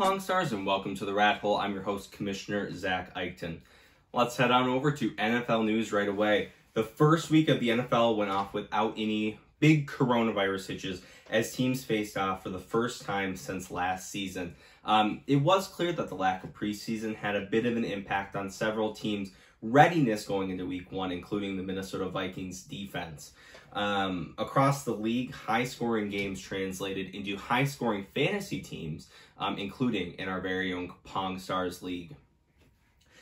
Pong Stars, and welcome to the Rathole. I'm your host, Commissioner Zack Eichten. Let's head on over to NFL news right away. The first week of the NFL went off without any big coronavirus hitches as teams faced off for the first time since last season. It was clear that the lack of preseason had a bit of an impact on several teams' readiness going into week one, including the Minnesota Vikings defense. Across the league, high-scoring games translated into high-scoring fantasy teams, including in our very own Pong Stars League.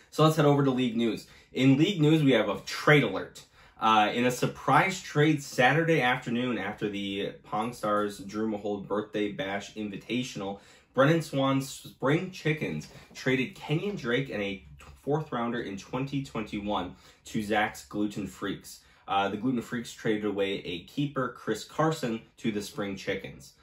So let's head over to league news. In league news, we have a trade alert. In a surprise trade Saturday afternoon after the Pong Stars Drew Mahowald Birthday Bash Invitational, Brennan Swan's Spring Chickens traded Kenyon Drake and a fourth rounder in 2021 to Zach's Gluten Freaks. The Gluten Freaks traded away a keeper, Chris Carson, to the Spring Chickens.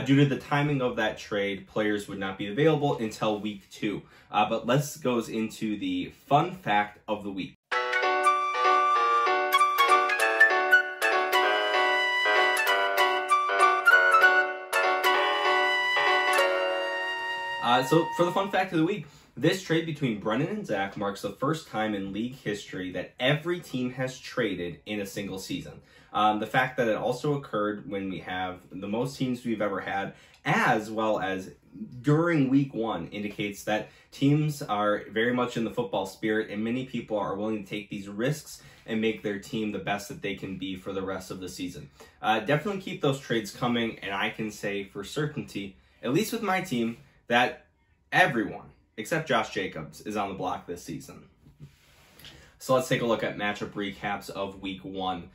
Due to the timing of that trade, players would not be available until week 2. But let's go into the fun fact of the week. So for the fun fact of the week, this trade between Brennan and Zach marks the first time in league history that every team has traded in a single season. The fact that it also occurred when we have the most teams we've ever had, as well as during week 1, indicates that teams are very much in the football spirit and many people are willing to take these risks and make their team the best that they can be for the rest of the season. Definitely keep those trades coming, and I can say for certainty, at least with my team, that everyone, except Josh Jacobs, is on the block this season. So let's take a look at matchup recaps of week 1.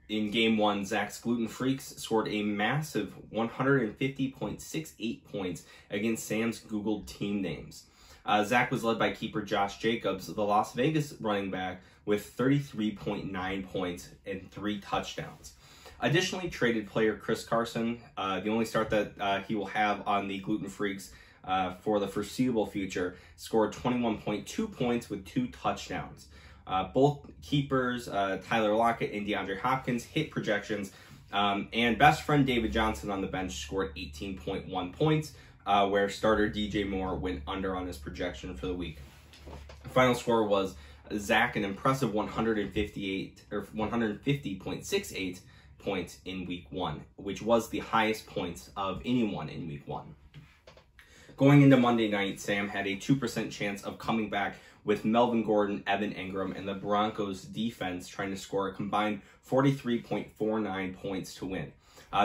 In game 1, Zach's Gluten Freaks scored a massive 150.68 points against Sam's Googled team names. Zach was led by keeper Josh Jacobs, the Las Vegas running back, with 33.9 points and 3 touchdowns. Additionally, traded player Chris Carson, the only start that he will have on the Gluten Freaks for the foreseeable future, scored 21.2 points with 2 touchdowns. Both keepers, Tyler Lockett and DeAndre Hopkins, hit projections, and best friend David Johnson on the bench scored 18.1 points, where starter DJ Moore went under on his projection for the week. The final score was Zach an impressive 150.68 points in week 1, which was the highest points of anyone in week 1. Going into Monday night, Sam had a 2% chance of coming back with Melvin Gordon, Evan Engram, and the Broncos defense trying to score a combined 43.49 points to win.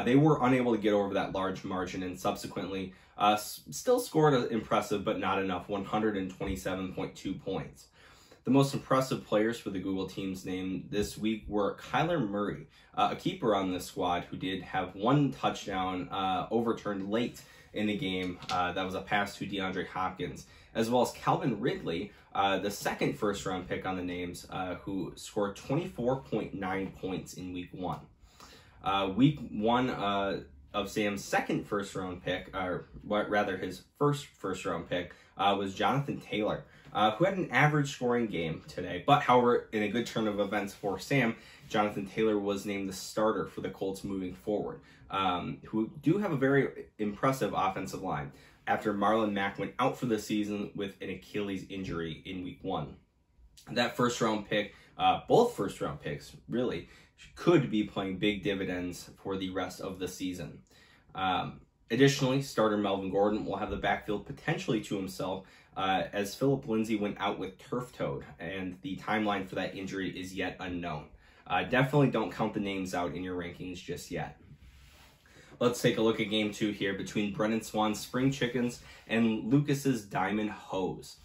They were unable to get over that large margin and subsequently still scored an impressive but not enough 127.2 points. The most impressive players for the Google team's name this week were Kyler Murray, a keeper on this squad who did have 1 touchdown overturned late in the game. That was a pass to DeAndre Hopkins, as well as Calvin Ridley, the second first-round pick on the names, who scored 24.9 points in week 1. Week 1 of Sam's second first-round pick, or rather his first-round pick, was Jonathan Taylor, who had an average scoring game today. But however, in a good turn of events for Sam, Jonathan Taylor was named the starter for the Colts moving forward, who do have a very impressive offensive line after Marlon Mack went out for the season with an Achilles injury in week 1. That first-round pick, both first-round picks, really, could be playing big dividends for the rest of the season. Additionally, starter Melvin Gordon will have the backfield potentially to himself as Philip Lindsay went out with turf toe, and the timeline for that injury is yet unknown. Definitely don't count the names out in your rankings just yet. Let's take a look at game 2 here between Brennan Swan's Spring Chickens and Lucas's Diamond Hose.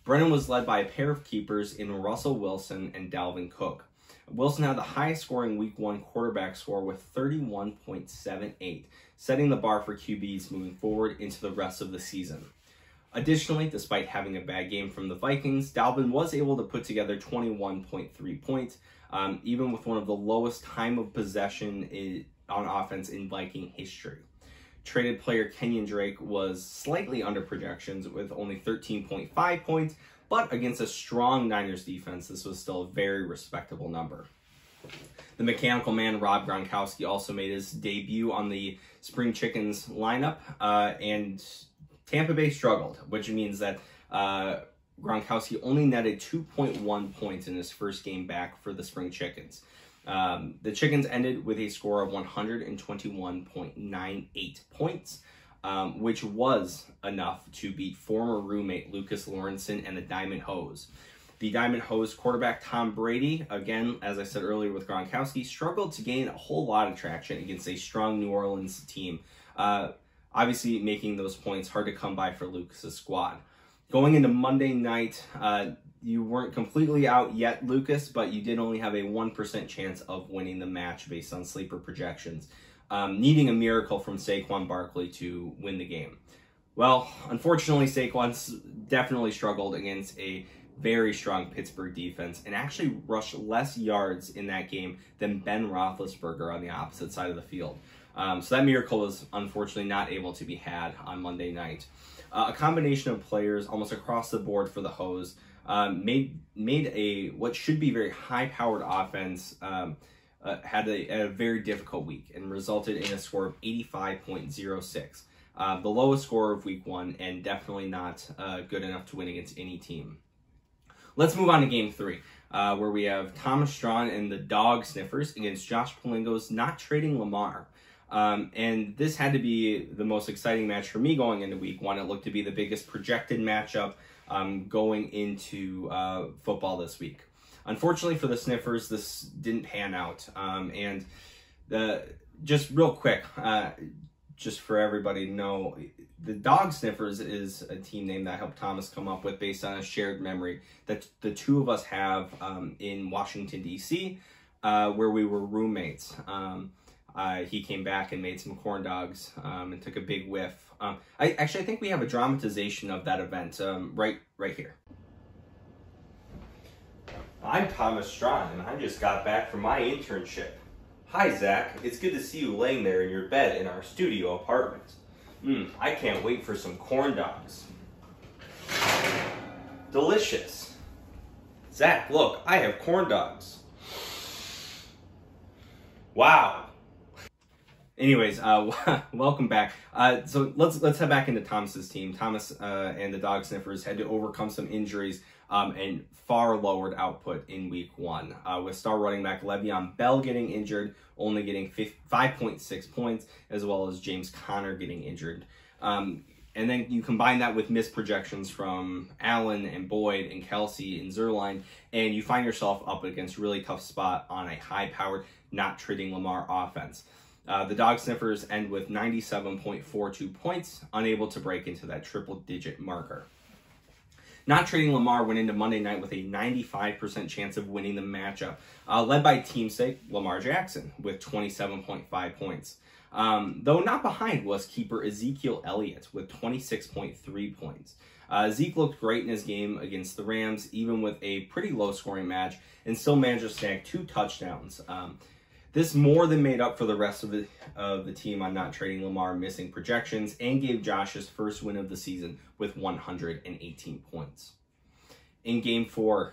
Brennan was led by a pair of keepers in Russell Wilson and Dalvin Cook. Wilson had the highest scoring week 1 quarterback score with 31.78, setting the bar for QBs moving forward into the rest of the season. Additionally, despite having a bad game from the Vikings, Dalvin was able to put together 21.3 points, even with one of the lowest time of possession on offense in Viking history. Traded player Kenyon Drake was slightly under projections with only 13.5 points, but against a strong Niners defense, this was still a very respectable number. The mechanical man, Rob Gronkowski, also made his debut on the Spring Chickens lineup, and Tampa Bay struggled, which means that Gronkowski only netted 2.1 points in his first game back for the Spring Chickens. The Chickens ended with a score of 121.98 points, which was enough to beat former roommate Lucas Lawrenson and the Diamond Hose. The Diamond Hose quarterback Tom Brady, again, as I said earlier with Gronkowski, struggled to gain a whole lot of traction against a strong New Orleans team. Obviously, making those points hard to come by for Lucas's squad. Going into Monday night, you weren't completely out yet, Lucas, but you did only have a 1% chance of winning the match based on sleeper projections, needing a miracle from Saquon Barkley to win the game. Well, unfortunately, Saquon's definitely struggled against a very strong Pittsburgh defense and actually rushed less yards in that game than Ben Roethlisberger on the opposite side of the field. So that miracle was unfortunately not able to be had on Monday night. A combination of players almost across the board for the Hose made a what should be very high-powered offense had a very difficult week and resulted in a score of 85.06. The lowest score of week 1 and definitely not good enough to win against any team. Let's move on to game 3, where we have Thomas Strawn and the Dog Sniffers against Josh Palingo's Not Trading Lamar. And this had to be the most exciting match for me going into week 1. It looked to be the biggest projected matchup going into football this week. Unfortunately for the Sniffers, this didn't pan out. And just real quick, just for everybody to know, the Dog Sniffers is a team name that I helped Thomas come up with based on a shared memory that the two of us have in Washington, D.C., where we were roommates. He came back and made some corn dogs and took a big whiff. I think we have a dramatization of that event right here. I'm Thomas Strawn, and I just got back from my internship. Hi, Zach. It's good to see you laying there in your bed in our studio apartment. I can't wait for some corn dogs. Delicious. Zach, look, I have corn dogs. Wow. Anyways, welcome back. So let's head back into Thomas's team. Thomas and the Dog Sniffers had to overcome some injuries and far lowered output in week 1, with star running back Le'Veon Bell getting injured, only getting 5.6 points, as well as James Conner getting injured. And then you combine that with missed projections from Allen and Boyd and Kelsey and Zerline, and you find yourself up against a really tough spot on a high-powered, not trading Lamar offense. The Dog Sniffers end with 97.42 points, unable to break into that triple-digit marker. Not Trading Lamar went into Monday night with a 95% chance of winning the matchup, led by teamsake Lamar Jackson with 27.5 points. Though not behind was keeper Ezekiel Elliott with 26.3 points. Zeke looked great in his game against the Rams, even with a pretty low-scoring match, and still managed to snag 2 touchdowns. This more than made up for the rest of the team on Not Trading Lamar missing projections and gave Josh his first win of the season with 118 points. In Game 4,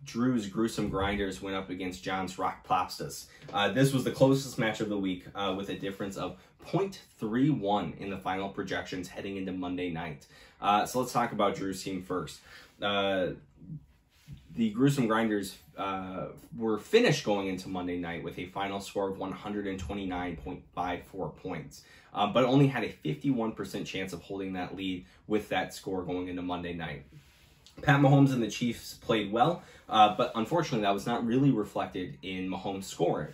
Drew's Gruesome Grinders went up against John's Rock Plopstas. This was the closest match of the week with a difference of 0.31 in the final projections heading into Monday night. So let's talk about Drew's team first. The Gruesome Grinders were finished going into Monday night with a final score of 129.54 points, but only had a 51% chance of holding that lead with that score going into Monday night. Pat Mahomes and the Chiefs played well, but unfortunately that was not really reflected in Mahomes' scoring,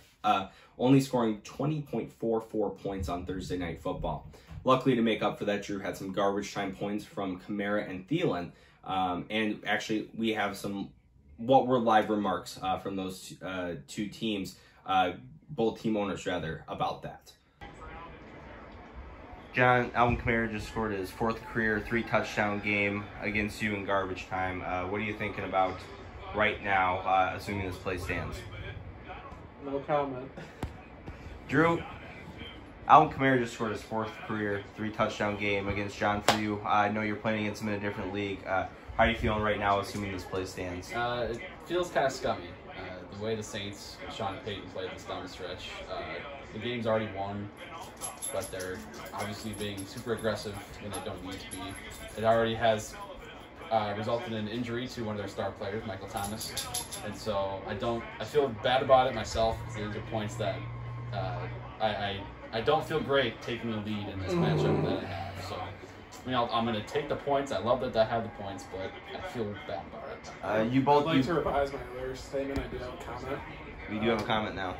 only scoring 20.44 points on Thursday Night Football. Luckily, to make up for that, Drew had some garbage time points from Kamara and Thielen, and actually we have some what were live remarks from those two teams, both team owners rather, about that. John, Alvin Kamara just scored his 4th career 3-touchdown game against you in garbage time. What are you thinking about right now, assuming this play stands? No comment. Drew, Alvin Kamara just scored his 4th career 3-touchdown game against John for you. I know you're playing against him in a different league. How are you feeling right now, assuming this play stands? It feels kind of scummy. The way the Saints, Sean Payton played this down the stretch, the game's already won, but they're obviously being super aggressive when they don't need to be. It already has resulted in an injury to one of their star players, Michael Thomas, and so I feel bad about it myself. These are points that I don't feel great taking the lead in this matchup that I have. So, I mean, I'm going to take the points. I love that I have the points, but I feel bad about it. I'd like to revise my earlier statement. I do have a comment. We do have a comment now.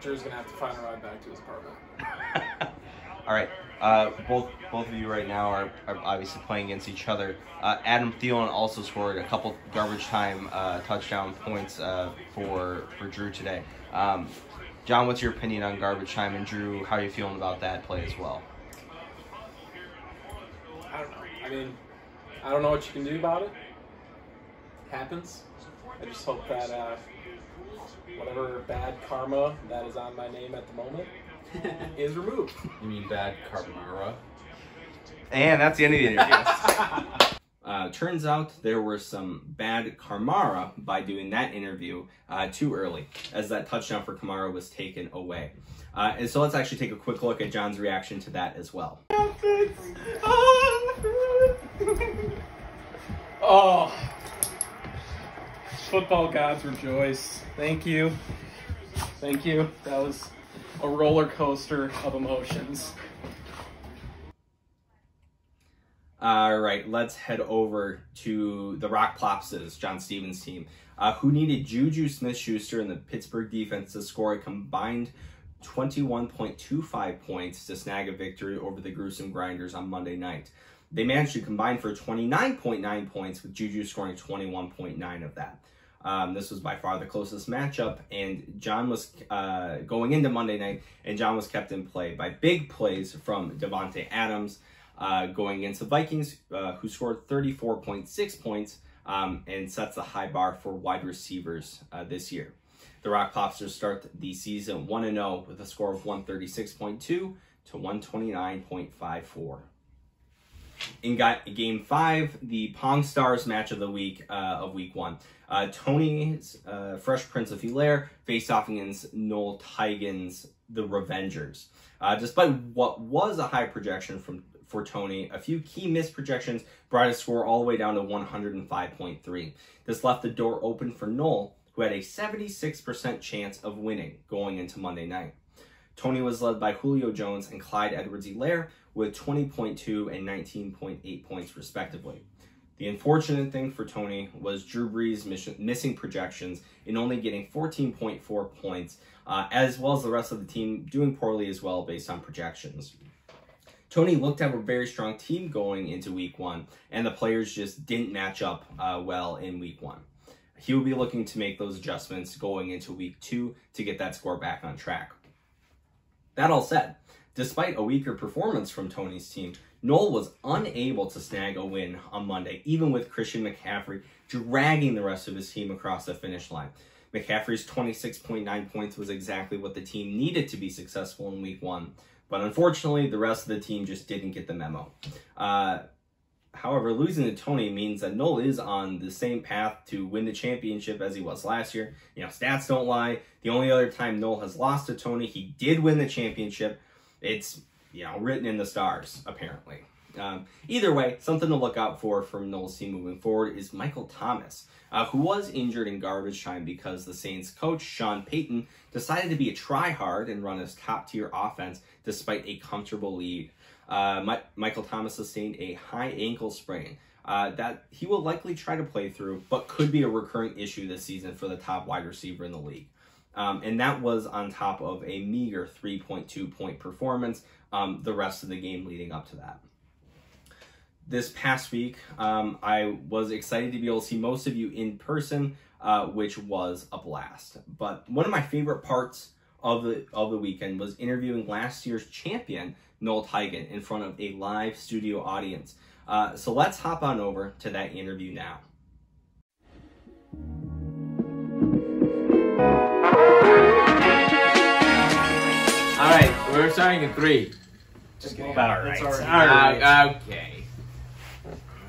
Drew's going to have to find a ride back to his apartment. All right. Both of you right now are obviously playing against each other. Adam Thielen also scored a couple garbage time touchdown points for Drew today. John, what's your opinion on garbage time? And Drew, how are you feeling about that play as well? I don't know. I mean, I don't know what you can do about it. It happens. I just hope that whatever bad karma that is on my name at the moment is removed. You mean bad carbonara? And that's the end of the interview. Turns out there were some bad karma by doing that interview too early, as that touchdown for Kamara was taken away. And so let's actually take a quick look at John's reaction to that as well. Oh, football gods rejoice. Thank you. Thank you. That was a roller coaster of emotions. All right, let's head over to the Rock Plopses, John Stevens' team, who needed Juju Smith-Schuster and the Pittsburgh defense to score a combined 21.25 points to snag a victory over the gruesome Grinders on Monday night. They managed to combine for 29.9 points, with Juju scoring 21.9 of that. This was by far the closest matchup, and John was going into Monday night, and John was kept in play by big plays from Devontae Adams, going against the Vikings, who scored 34.6 points and sets the high bar for wide receivers this year. The Rock Plopsters start the season 1-0 with a score of 136.2 to 129.54. In Game 5, the Pong Stars match of the week of Week 1. Tony's Fresh Prince of Bel-Air faced off against Noel Teigen's The Revengers. Despite what was a high projection for Tony, a few key missed projections brought his score all the way down to 105.3. This left the door open for Noel, who had a 76% chance of winning going into Monday night. Tony was led by Julio Jones and Clyde Edwards-Helaire with 20.2 and 19.8 points respectively. The unfortunate thing for Tony was Drew Brees missing projections and only getting 14.4 points, as well as the rest of the team doing poorly as well based on projections. Tony looked to have a very strong team going into Week 1, and the players just didn't match up well in Week 1. He will be looking to make those adjustments going into Week 2 to get that score back on track. That all said, despite a weaker performance from Tony's team, Noel was unable to snag a win on Monday, even with Christian McCaffrey dragging the rest of his team across the finish line. McCaffrey's 26.9 points was exactly what the team needed to be successful in Week 1, but unfortunately, the rest of the team just didn't get the memo. However, losing to Tony means that Noel is on the same path to win the championship as he was last year. You know, stats don't lie. The only other time Noel has lost to Tony, he did win the championship. It's, you know, written in the stars, apparently. Either way, something to look out for from Noel's team moving forward is Michael Thomas, who was injured in garbage time because the Saints coach, Sean Payton, decided to be a try-hard and run his top-tier offense despite a comfortable lead. Michael Thomas sustained a high ankle sprain that he will likely try to play through, but could be a recurring issue this season for the top wide receiver in the league. And that was on top of a meager 3.2-point performance the rest of the game leading up to that. This past week, I was excited to be able to see most of you in person, which was a blast. But one of my favorite parts of the weekend was interviewing last year's champion, Noel Teigen, in front of a live studio audience. So let's hop on over to that interview now. All right, we're starting in 3. Okay. All right. Okay.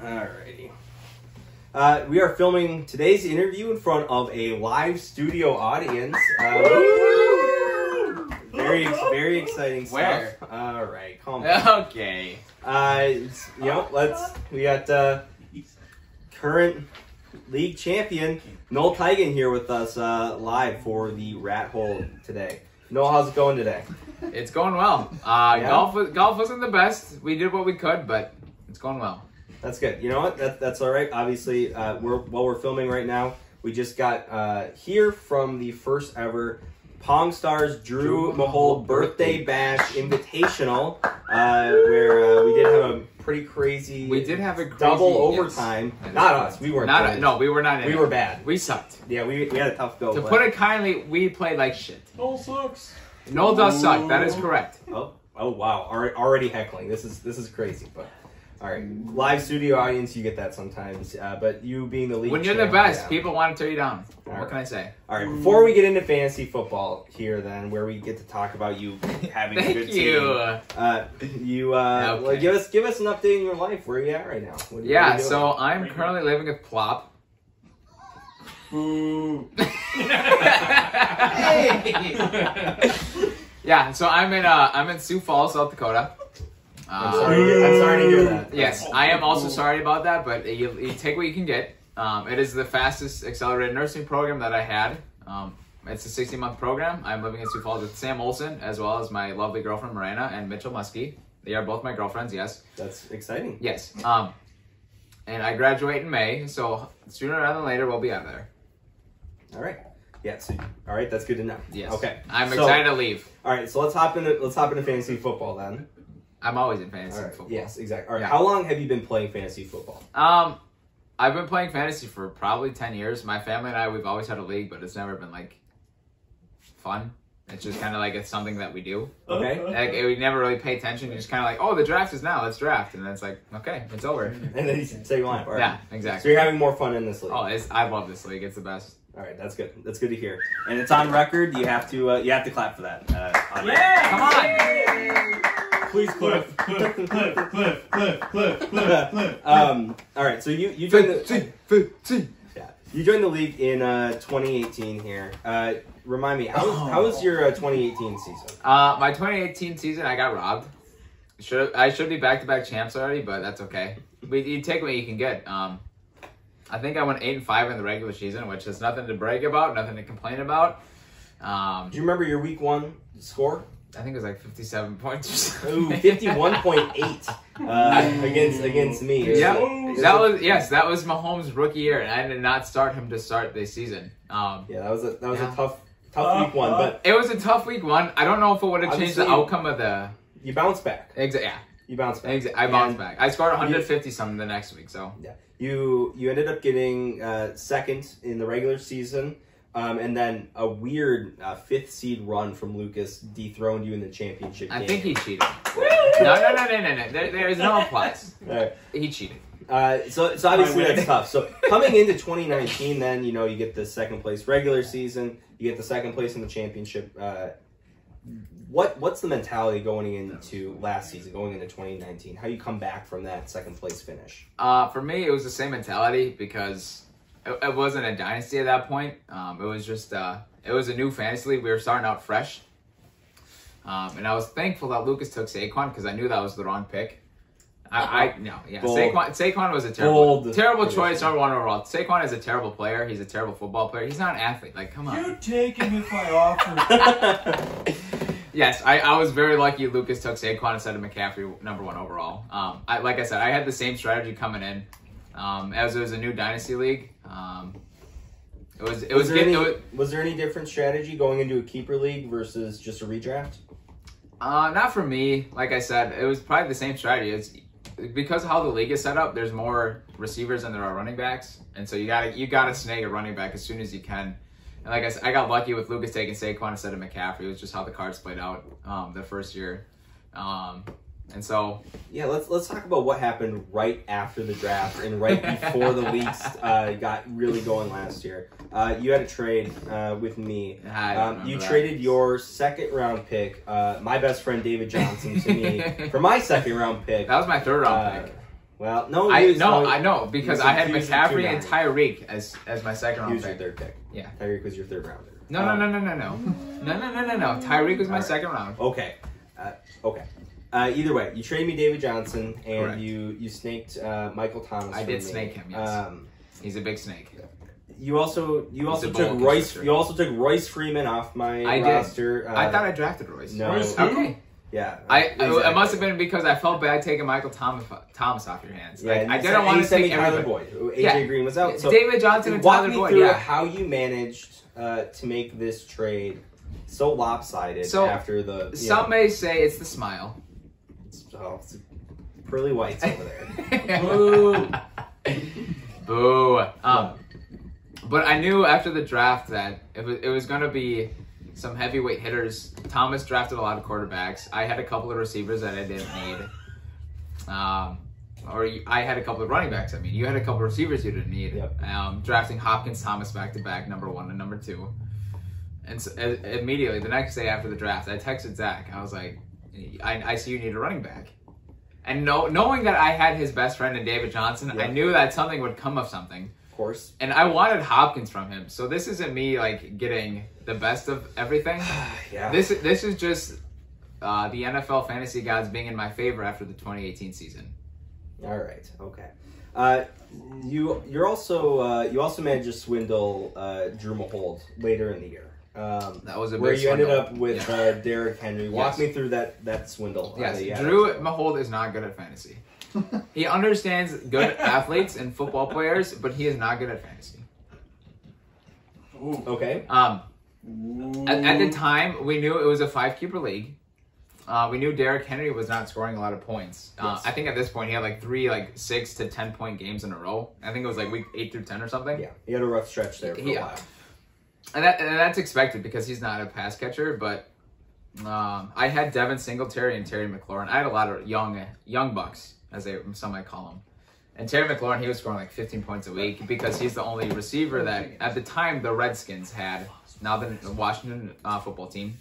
Alrighty. We are filming today's interview in front of a live studio audience. Very very exciting stuff. Where? All right, calm down. Okay. We got current league champion Noel Teigen here with us live for the Rathole today. Noel, how's it going today? It's going well. Golf wasn't the best. We did what we could, but it's going well. That's good. You know what? That's all right. Obviously, we're filming right now. We just got here from the first ever Pong Stars Drew Mahol Birthday Bash Invitational, where we did have a pretty crazy. We did have a crazy, double overtime. Yes. Not us. We weren't. No, we were not. We were bad. We sucked. Yeah, we had a tough go. To put it kindly, we played like shit. Noel sucks. Noel does suck. That is correct. Oh wow! Already heckling. This is crazy, but. All right, live studio audience, you get that sometimes, but you being the league when you're champ, the best, yeah. people want to tear you down. All What right. can I say? All right, before we get into fantasy football here, then, where we get to talk about you having a good Thank you. like, give us an update in your life. Where are you at right now? What are you doing? So I'm currently living with Plop. Boo. Yeah, so I'm in Sioux Falls, South Dakota. I'm sorry to hear that. Yes, I am also sorry about that, but you take what you can get. It is the fastest accelerated nursing program that I had. It's a 60-month program. I'm living in Sioux Falls with Sam Olson, as well as my lovely girlfriend, Miranda, and Mitchell Muskie. They are both my girlfriends, yes. That's exciting. Yes. And I graduate in May, so sooner rather than later, we'll be out there. All right. Yeah. So, all right. That's good to know. Yes. Okay. I'm excited to leave. All right. So let's hop into fantasy football then. I'm always in fantasy All right. football. Yes. Exactly. All right. Yeah. How long have you been playing fantasy football? I've been playing fantasy for probably 10 years. My family and I, we've always had a league, but it's never been like fun. It's just kind of like it's something that we do. Okay. Like we never really pay attention. You're just kind of like, oh, the draft is now. Let's draft, and then it's like, okay, it's over. And then you say line. All right. Yeah, So exactly. you're having more fun in this league. Oh, I love this league. It's the best. All right. That's good. That's good to hear. And it's on record. You have to clap for that. Come on. Please, Cliff. All right. So you joined you joined the league in 2018 here. Remind me, how was your 2018 season? My 2018 season, I got robbed. I should be back-to-back champs already, but that's okay. You take what you can get. I think I went 8-5 in the regular season, which is nothing to brag about, nothing to complain about. Do you remember your week 1 score? I think it was like 57 points or something. Ooh, 51.8 against me. Yeah, that was Mahomes' rookie year, and I did not start him to start this season. Yeah, that was a tough week 1, but it was a tough week 1. I don't know if it would have changed the outcome of the. You bounced back. Yeah. You bounced back. I bounced back. I scored 150 something the next week. So yeah, you ended up getting second in the regular season. And then a weird 5th seed run from Lucas dethroned you in the championship game. I think he cheated. No. There is no applause. Right. He cheated. So obviously that's tough. So coming into 2019, then you get the 2nd place regular season, you get the 2nd place in the championship. What's the mentality going into last season, going into 2019? How you come back from that 2nd place finish? For me, it was the same mentality because. It wasn't a dynasty at that point. It was just it was a new fantasy league. We were starting out fresh, and I was thankful that Lucas took Saquon because I knew that was the wrong pick. Saquon was a terrible choice, number 1 overall. Saquon is a terrible player. He's a terrible football player. He's not an athlete. Like, come on. You take him if I offer. Yes, I was very lucky Lucas took Saquon instead of McCaffrey, number 1 overall. Like I said, I had the same strategy coming in. As it was a new dynasty league, was there any different strategy going into a keeper league versus just a redraft? Not for me. Like I said, it was probably the same strategy. It's because of how the league is set up. There's more receivers than there are running backs, and so you gotta snag a running back as soon as you can. And like I said, I got lucky with Lucas taking Saquon instead of McCaffrey. It was just how the cards played out the first year. And so, yeah, let's talk about what happened right after the draft and right before the leagues got really going last year. You had a trade with me. You traded your 2nd round pick, my best friend David Johnson, to me for my 2nd round pick. That was my 3rd round pick. Well, no, I know because I had McCaffrey and Tyreek as my 2nd round pick. He was your 3rd pick. Yeah, Tyreek was your 3rd rounder. No. Tyreek was my second round. Okay. Okay. Either way, you traded me David Johnson, and Correct. you snaked Michael Thomas. I from did me. snake him. Yes. He's a big snake. You also a took bold Royce. character. You also took Royce Freeman off my I did. roster. I thought I drafted Royce. No. Royce who? Okay. Yeah. It must have been because I felt bad taking Michael Thomas off your hands. Yeah, Like, I didn't want to take Tyler everybody. Boyd. AJ Yeah. Green was out. So David Johnson and walk Tyler me Boyd. through Yeah. how you managed to make this trade so lopsided So, after the. Some may say it's the smile. It's pearly whites over there. Boo. Boo. But I knew after the draft that it was going to be some heavyweight hitters. Thomas drafted a lot of quarterbacks. I had a couple of receivers that I didn't need. I had a couple of running backs. I mean, you had a couple of receivers you didn't need. Yep. Drafting Hopkins, Thomas back to back, number 1 and number 2. And so, immediately, the next day after the draft, I texted Zach. I was like, I see you need a running back. And knowing that I had his best friend in David Johnson, Yep. I knew that something would come of something. Of course. And I wanted Hopkins from him. So this isn't me like getting the best of everything. Yeah. This is just the NFL fantasy gods being in my favor after the 2018 season. All right. Okay. You also managed to swindle Drew Mahold later in the year. That was a where big you ended swindle. up with Derrick Henry. Walk me through that swindle. Yes, that you had. Drew Mahold is not good at fantasy. He understands good athletes and football players, but he is not good at fantasy. Ooh. Okay. At the time, we knew it was a 5-keeper league. We knew Derrick Henry was not scoring a lot of points. Yes. I think at this point he had like 3 6 to 10 point games in a row. I think it was like week 8 through 10 or something. Yeah, he had a rough stretch there for a while. And that's expected because he's not a pass catcher. But I had Devin Singletary and Terry McLaurin. I had a lot of young bucks, as some might call them. And Terry McLaurin, he was scoring like 15 points a week because he's the only receiver that at the time the Redskins had. Now the Washington football team.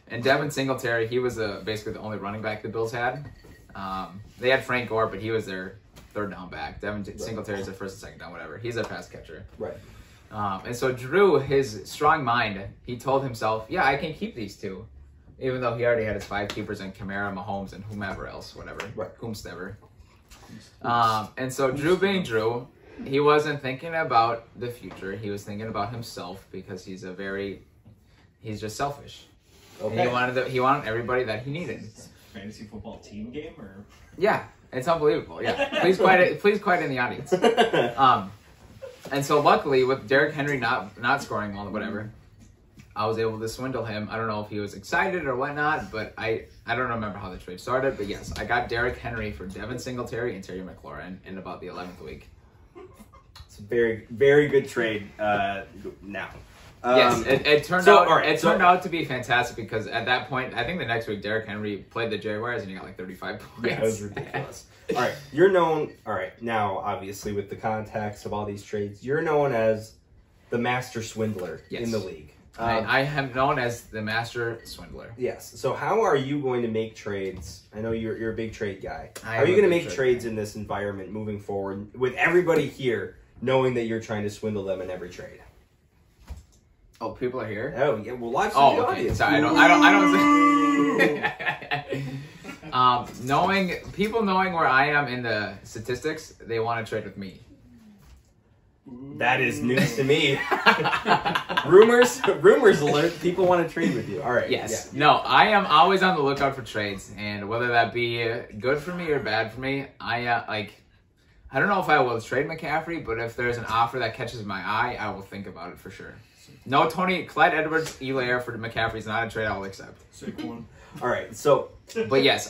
And Devin Singletary, he was basically the only running back the Bills had. They had Frank Gore, but he was their third down back. Devin Singletary is their first and second down, whatever. He's a pass catcher. Right. And so Drew, his strong mind, he told himself, yeah, I can keep these two. Even though he already had his 5 keepers in Kamara, Mahomes, and whomever else, whatever. Right. Whomstever. And so Drew being Drew, he wasn't thinking about the future. He was thinking about himself because he's just selfish. Okay. And he wanted everybody that he needed. Fantasy football team game or Yeah, it's unbelievable. Yeah, please quiet in the audience. And so luckily with Derrick Henry not scoring all the whatever, I was able to swindle him. I don't know if he was excited or whatnot, but I don't remember how the trade started. But yes, I got Derrick Henry for Devin Singletary and Terry McLaurin in about the 11th week. It's a very, very good trade now. Yes, it turned out to be fantastic because at that point, I think the next week Derrick Henry played the Jaguars and he got like 35 points. Yeah, it was ridiculous. All right, you're known. All right, now obviously with the context of all these trades, you're known as the master swindler in the league. I am known as the master swindler. Yes. So how are you going to make trades? I know you're a big trade guy. I How are am you a going to big make trade trades in this environment moving forward with everybody here knowing that you're trying to swindle them in every trade? Oh, people are here? Oh, yeah. Well, live Oh, the okay. audience. Sorry, I don't people knowing where I am in the statistics, they want to trade with me. That is news to me. rumors alert. People want to trade with you. All right. Yes. Yeah. No, I am always on the lookout for trades, and whether that be good for me or bad for me, I don't know if I will trade McCaffrey, but if there's an offer that catches my eye, I will think about it for sure. No, Clyde Edwards-Helaire for McCaffrey is not a trade I will accept. sick one. All right. So, But yes,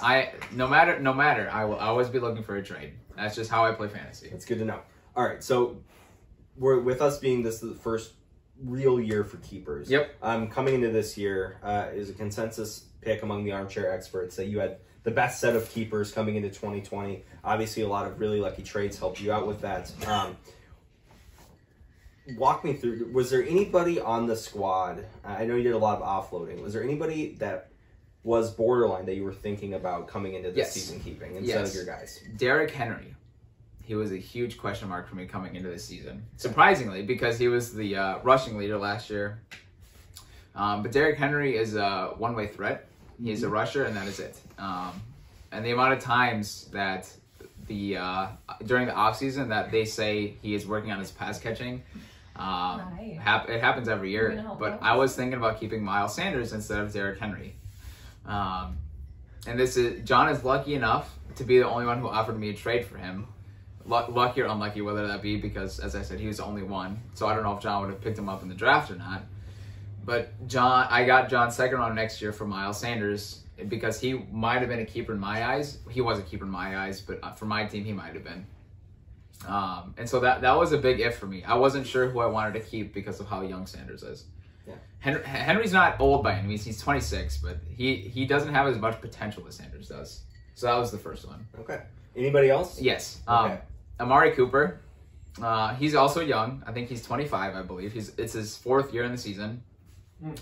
no matter, I will always be looking for a trade. That's just how I play fantasy. that's good to know. All right. So, with us being this the first real year for keepers. Yep. Coming into this year is a consensus pick among the armchair experts that you had the best set of keepers coming into 2020. Obviously, a lot of really lucky trades helped you out with that. Walk me through. Was there anybody on the squad? I know you did a lot of offloading. Was there anybody that was borderline that you were thinking about coming into this season keeping instead of your guys? Derrick Henry. he was a huge question mark for me coming into this season. Surprisingly, because he was the rushing leader last year. But Derrick Henry is a one-way threat. He's a rusher, and that is it. And the amount of times that during the offseason that they say he is working on his pass catching, it happens every year. But I was thinking about keeping Miles Sanders instead of Derrick Henry. And John is lucky enough to be the only one who offered me a trade for him. Lucky or unlucky, whether that be, because as I said, he was the only one. So I don't know if John would have picked him up in the draft or not. But I got John's second round next year for Miles Sanders because he might have been a keeper in my eyes. He was a keeper in my eyes, but for my team, he might have been. And so that was a big if for me. I wasn't sure who I wanted to keep because of how young Sanders is. Yeah. Henry's not old by any means. He's 26, but he doesn't have as much potential as Sanders does. So that was the first one. Okay. Anybody else? Yes. Okay. Amari Cooper. He's also young. I think he's 25, I believe. It's his 4th year in the season.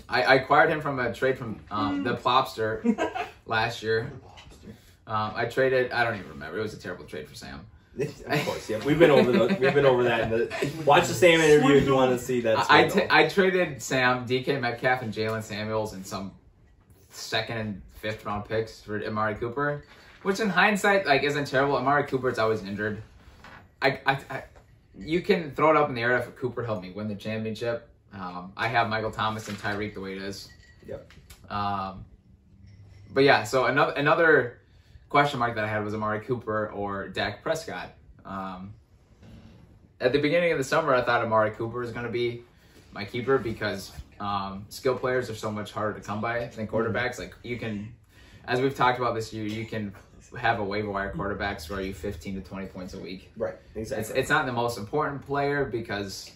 I acquired him from a trade from the Plopster last year. I traded. I don't even remember. It was a terrible trade for Sam. Of course, yeah. We've been over that. Watch the Sam interview if you want to see that. I traded Sam, DK Metcalf, and Jalen Samuels and some 2nd and 5th round picks for Amari Cooper, which in hindsight isn't terrible. Amari Cooper's always injured. You can throw it up in the air if Cooper helped me win the championship. I have Michael Thomas and Tyreek the way it is. Yep. But yeah, so another question mark that I had was Amari Cooper or Dak Prescott. At the beginning of the summer, I thought Amari Cooper was going to be my keeper because skill players are so much harder to come by than quarterbacks. Like you can, as we've talked about this year, you can have a waiver wire quarterback score you 15 to 20 points a week. Right. Exactly. It's not the most important player because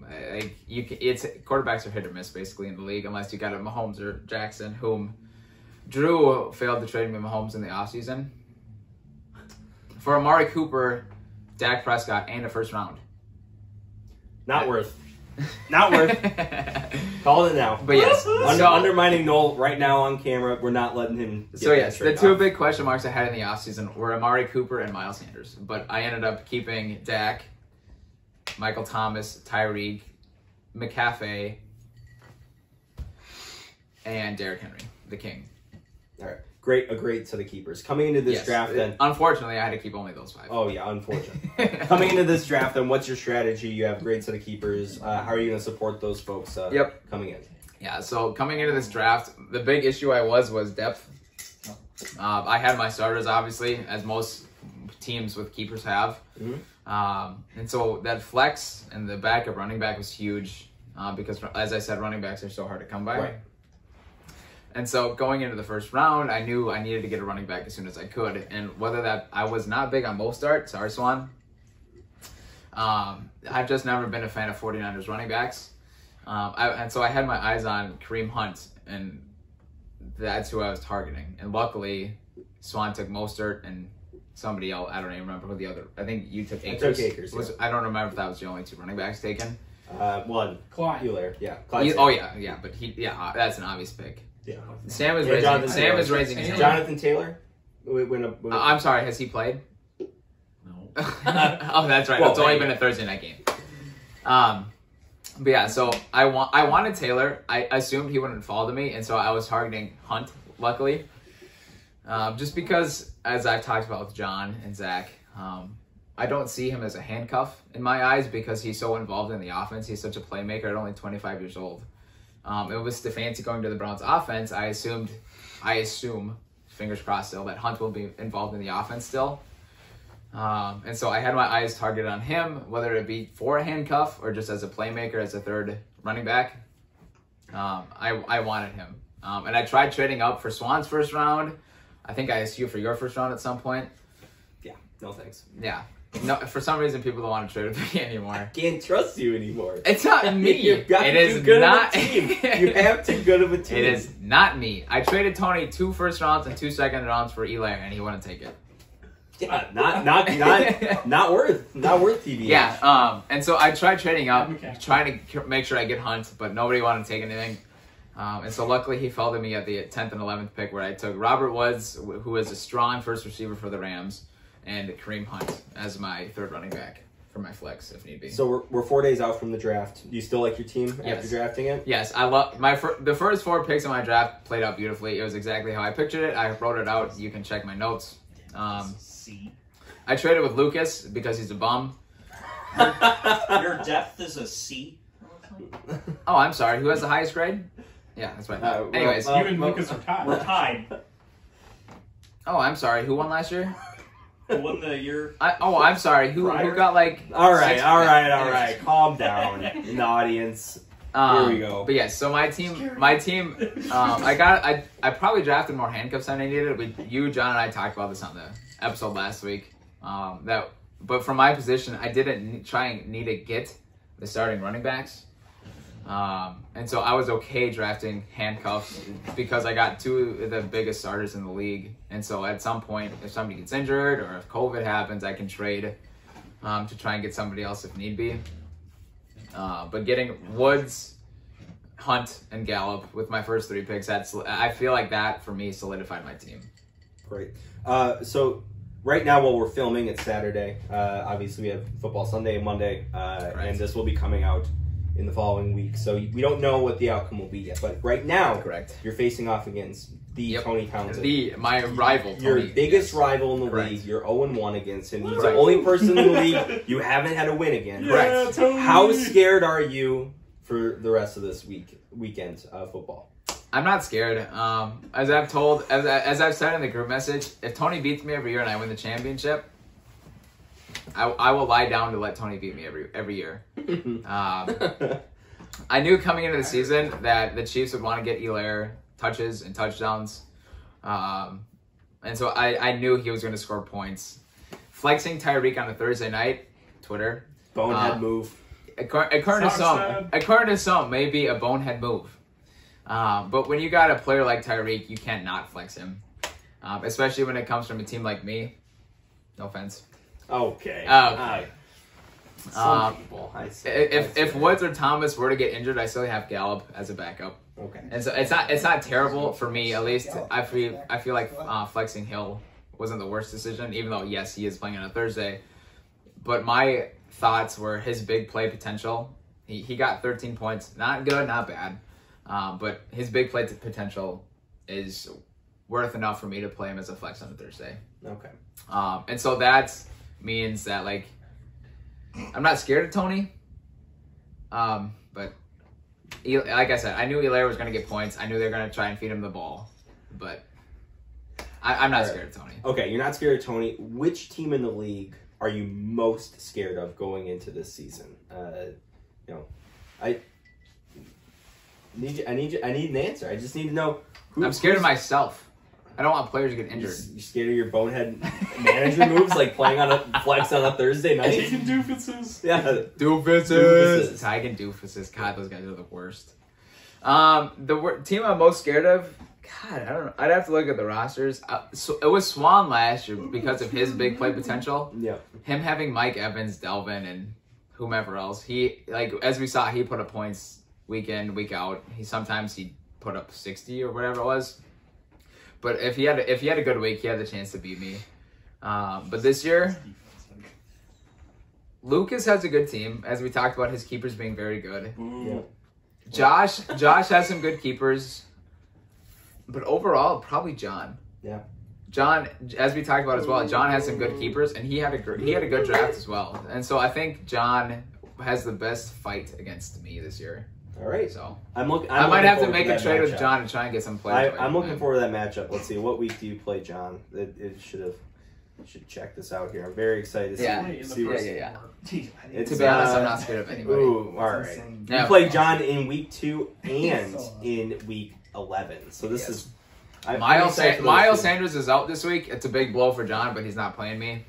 quarterbacks are hit or miss basically in the league unless you got a Mahomes or Jackson, whom Drew failed to trade me Mahomes in the offseason. For Amari Cooper, Dak Prescott, and a 1st round. Not worth. Not worth. Call it now. But yes. Undermining Noel right now on camera. We're not letting him get So yes, the two big question marks I had in the offseason were Amari Cooper and Miles Sanders. But I ended up keeping Dak, Michael Thomas, Tyreek, McCaffrey, and Derrick Henry, the king. All right. A great set of keepers. Coming into this draft, then. Unfortunately, I had to keep only those 5. Oh, yeah, unfortunately. Coming into this draft, then, what's your strategy? You have a great set of keepers. How are you going to support those folks coming in? Yeah, so coming into this draft, the big issue was depth. I had my starters, obviously, as most teams with keepers have. Mm-hmm. And so that flex and the backup running back was huge because, as I said, running backs are so hard to come by. Right. And so going into the 1st round, I knew I needed to get a running back as soon as I could. And whether that, I was not big on Mostert, sorry Swan. I've just never been a fan of 49ers running backs. And so I had my eyes on Kareem Hunt, and that's who I was targeting. And luckily, Swan took Mostert and somebody else. I don't even remember who the other. I think you took Akers. I took Akers. I don't remember if that was the only 2 running backs taken. One. Clyde. Euler. Yeah. Yeah. But that's an obvious pick. Yeah. Sam is raising his hand. Jonathan Taylor. I'm sorry. Has he played? No. Oh, that's right. It's only been a Thursday night game. But yeah, so I wanted Taylor. I assumed he wouldn't fall to me, and so I was targeting Hunt. Luckily, just because, as I've talked about with John and Zach, I don't see him as a handcuff in my eyes because he's so involved in the offense. He's such a playmaker at only 25 years old. It was Stefanski going to the Browns offense. I assume, fingers crossed still, that Hunt will be involved in the offense still. And so I had my eyes targeted on him, whether it be for a handcuff or just as a playmaker, as a 3rd running back. I wanted him. And I tried trading up for Swan's 1st round. I think I asked you for your 1st round at some point. Yeah, no thanks. Yeah. No, for some reason, people don't want to trade with me anymore. Can't trust you anymore. It's not me. You've got too good of a team. You have too good of a team. It is not me. I traded Tony 2 1st rounds and 2 2nd rounds for Eli, and he wouldn't take it. Yeah, not worth TBH. Yeah. And so I tried trading up, trying to make sure I get Hunt, but nobody wanted to take anything. And so luckily he fell to me at the 10th and 11th pick, where I took Robert Woods, who is a strong 1st receiver for the Rams, and Kareem Hunt as my third running back for my flex if need be. So we're 4 days out from the draft. Do you still like your team Yes. after drafting it? Yes, I love the first 4 picks in my draft played out beautifully. It was exactly how I pictured it. I wrote it out. You can check my notes. C. I traded with Lucas because he's a bum. Your depth is a C. Oh, I'm sorry. Who has the highest grade? Yeah, that's right. Anyways, You and Lucas are tied. We're tied. oh, I'm sorry. Who won last year? Who won the year? I'm sorry. Who got like? All right, 6 all right, points? all right. Calm down in the audience. Here we go. But yeah, so my team, I probably drafted more handcuffs than I needed. You, John, and I talked about this on the episode last week. But from my position, I didn't try and need to get the starting running backs. And so I was okay drafting handcuffs because I got 2 of the biggest starters in the league. And so at some point, if somebody gets injured or if COVID happens, I can trade to try and get somebody else if need be. But getting Woods, Hunt, and Gallup with my first 3 picks, I feel like that for me solidified my team. Great. So right now, while we're filming, it's Saturday. Obviously, we have football Sunday and Monday, and this will be coming out in the following week. So we don't know what the outcome will be yet. But right now, Correct. You're facing off against the Tony Townsend. My rival, Your Tony. biggest rival in the Correct. league. You're 0-1 against him. He's the Correct. only person in the league you haven't had a win against. Yeah, Tony. How scared are you for the rest of this weekend of football? I'm not scared. As I've said in the group message, if Tony beats me every year and I win the championship, I will lie down to let Tony beat me every year. I knew coming into the season that the Chiefs would want to get Hilaire touches and touchdowns. And so I knew he was going to score points. Flexing Tyreek on a Thursday night, Twitter. Bonehead move. According to some, maybe a bonehead move. But when you got a player like Tyreek, you can't not flex him. Especially when it comes from a team like me. No offense. Okay. Some people. If Woods or Thomas were to get injured, I still have Gallup as a backup. Okay. And so it's not terrible for me. At least I feel like flexing Hill wasn't the worst decision, even though yes, he is playing on a Thursday. But my thoughts were his big play potential. He got 13 points, not good, not bad, but his big play potential is worth enough for me to play him as a flex on a Thursday. Okay. And so that means that like I'm not scared of Tony, but like I said, I knew Hilaire was going to get points. I knew they were going to try and feed him the ball, but I'm not scared of Tony. Okay, you're not scared of Tony. Which team in the league are you most scared of going into this season? I need an answer. I just need to know. I'm scared of myself. I don't want players to get injured. You're scared of your bonehead manager moves, like playing on a flex on a Thursday night. Taking doofuses. Yeah, Doofuses. Tigen doofuses. God, those guys are the worst. The team I'm most scared of, God, I don't know. I'd have to look at the rosters. So it was Swan last year because of his big play potential. Yeah. Him having Mike Evans, Delvin, and whomever else. He, like, as we saw, he put up points week in, week out. Sometimes he put up 60 or whatever it was. But if he had a good week, he had the chance to beat me. But this year, Lucas has a good team, as we talked about his keepers being very good. Yeah. Josh has some good keepers, but overall, probably John. Yeah. John, as we talked about as well, John has some good keepers, and he had a good draft as well. And so I think John has the best fight against me this year. All right. So I might have to make a trade with John and try and get some players. I'm looking forward to that matchup. Let's see. What week do you play John? It should check this out here. I'm very excited to see. Yeah. It's, To be honest, I'm not scared of anybody. Ooh, all right. Yeah. You play John in week 2 and in week 11. So this is. Miles Sanders is out this week. It's a big blow for John, but he's not playing me.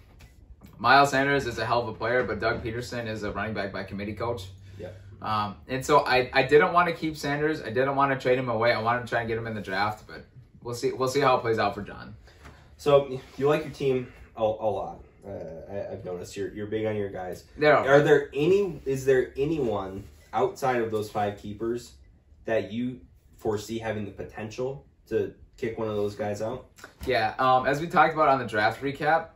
Miles Sanders is a hell of a player, but Doug Peterson is a running back by committee coach. Yeah. And so I didn't want to keep Sanders. I didn't want to trade him away. I wanted to try and get him in the draft, but we'll see how it plays out for John. So you like your team a lot. I've noticed you're big on your guys. Is there anyone outside of those 5 keepers that you foresee having the potential to kick one of those guys out? Yeah, as we talked about on the draft recap,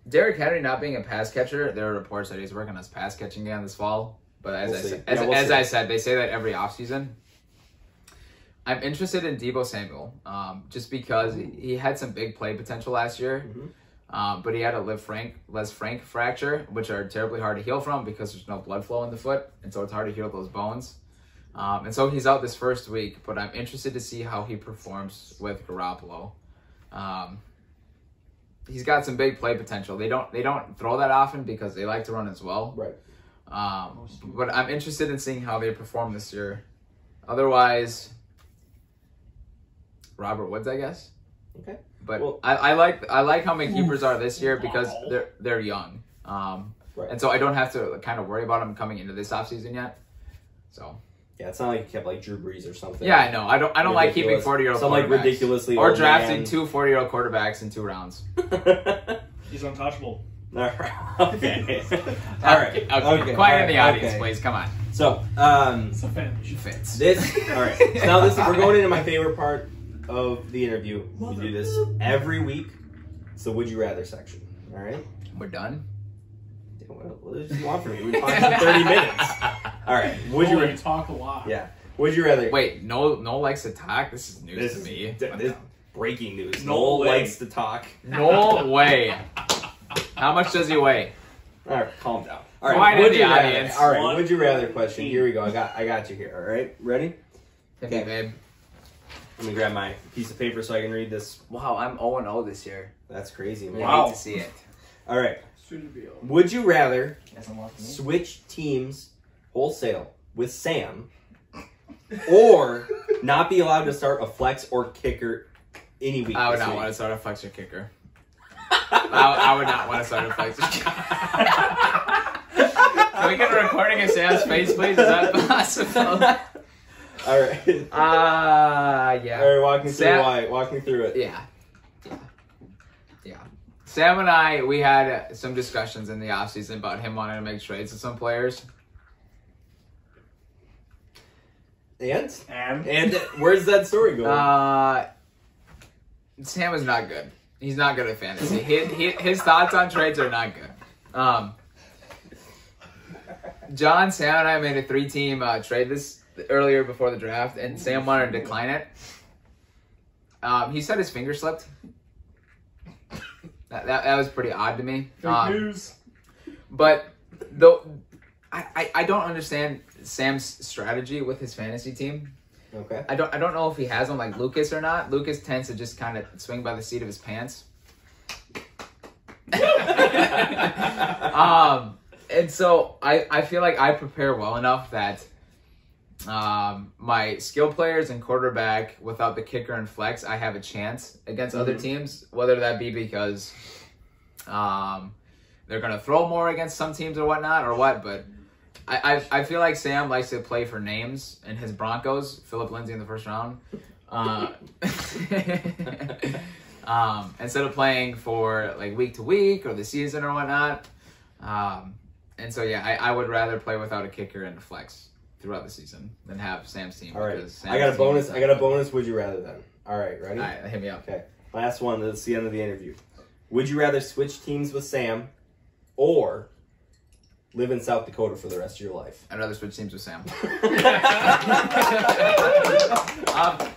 Derrick Henry not being a pass catcher, there are reports that he's working on his pass catching again this fall. But as I said, they say that every offseason. I'm interested in Deebo Samuel, just because he had some big play potential last year. But he had a Les Frank fracture, which are terribly hard to heal from because there's no blood flow in the foot, and so it's hard to heal those bones. And so he's out this first week, but I'm interested to see how he performs with Garoppolo. He's got some big play potential. They don't throw that often because they like to run as well. Right. But I'm interested in seeing how they perform this year. Otherwise, Robert Woods, I guess. Okay. But well, I like how my keepers are this year because they're young. Right. And so I don't have to kind of worry about them coming into this offseason yet. So yeah, it's not like you kept like Drew Brees or something. Yeah, I know. I don't like keeping 40-year-old quarterbacks. Some like ridiculously or old drafting man. 2 40-year-old quarterbacks in 2 rounds. He's untouchable. All right. Okay. All right. Okay. Quiet in the audience, okay. please. Come on. So, It's a family show. Fits. all right. So now we're going into my favorite part of the interview. We do this every week. It's the Would You Rather section. All right. We're done. What do you want from me? We've been talking 30 minutes. All right. Would you rather? Talk a lot. Yeah. Would you rather? Wait, Noel likes to talk? This is news to me. This breaking news. No Noel way. likes to talk. No way. How much does he weigh? All right, calm down. All right, Quiet in would the you rather? audience. All right, would you rather question? Here we go. I got you here. All right, ready? Okay, babe. Let me grab my piece of paper so I can read this. Wow, I'm 0-0 this year. That's crazy, man. I hate to see it. All right. Soon to be over. Would you rather Doesn't want me. switch teams wholesale with Sam, or not be allowed to start a flex or kicker any week? I would this not week? want to start a flexor kicker. I would not want to start a flexor kicker. Can we get a recording of Sam's face, please? Is that possible? All right. Yeah. All right, walk me through Sam- why. Walk me through it. Yeah. Sam and I, we had some discussions in the offseason about him wanting to make trades with some players. And where's that story going? Sam is not good. He's not good at fantasy. His thoughts on trades are not good. John, Sam, and I made a 3-team trade this earlier before the draft, and Sam wanted to decline it. He said his finger slipped. That was pretty odd to me. Fake news. But though I don't understand Sam's strategy with his fantasy team. Okay. I don't know if he has one like Lucas or not. Lucas tends to just kind of swing by the seat of his pants. And so I feel like I prepare well enough that my skill players and quarterback without the kicker and flex, I have a chance against other teams, whether that be because they're going to throw more against some teams or whatnot or what, but I feel like Sam likes to play for names in his Broncos, Phillip Lindsay in the first round, instead of playing for like week to week or the season or whatnot. And so, yeah, I would rather play without a kicker and a flex throughout the season than have Sam's team. All right. Sam's I got a team bonus. is I got a bonus. Would you rather then? All right. Ready? All right, hit me up. Okay. Last one. That's the end of the interview. Would you rather switch teams with Sam, or live in South Dakota for the rest of your life? I'd rather switch teams with Sam.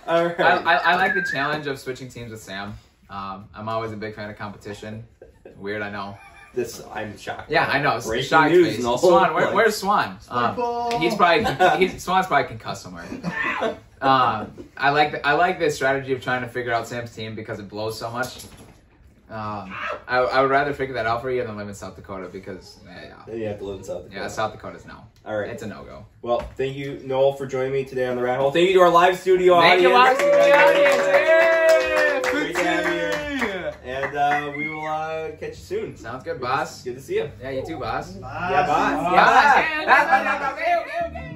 All right. I like the challenge of switching teams with Sam. I'm always a big fan of competition. Weird, I know. I'm shocked. Yeah, I know. Breaking Shocked news face. and all Swan, over the where's Swan? Swan's probably concussed somewhere. I like the strategy of trying to figure out Sam's team because it blows so much. I would rather figure that out for you than live in South Dakota because You have to live in South Dakota. yeah, South Dakota's no. All right. It's a no-go. Well, thank you, Noel, for joining me today on the Rathole. Thank you to our live studio Thank you, audience. watching the audience. Yeah. Great to have you here. And we will catch you soon. Sounds good, boss. Good to see you. Yeah, you too, boss. Yeah, bye. Yeah, okay.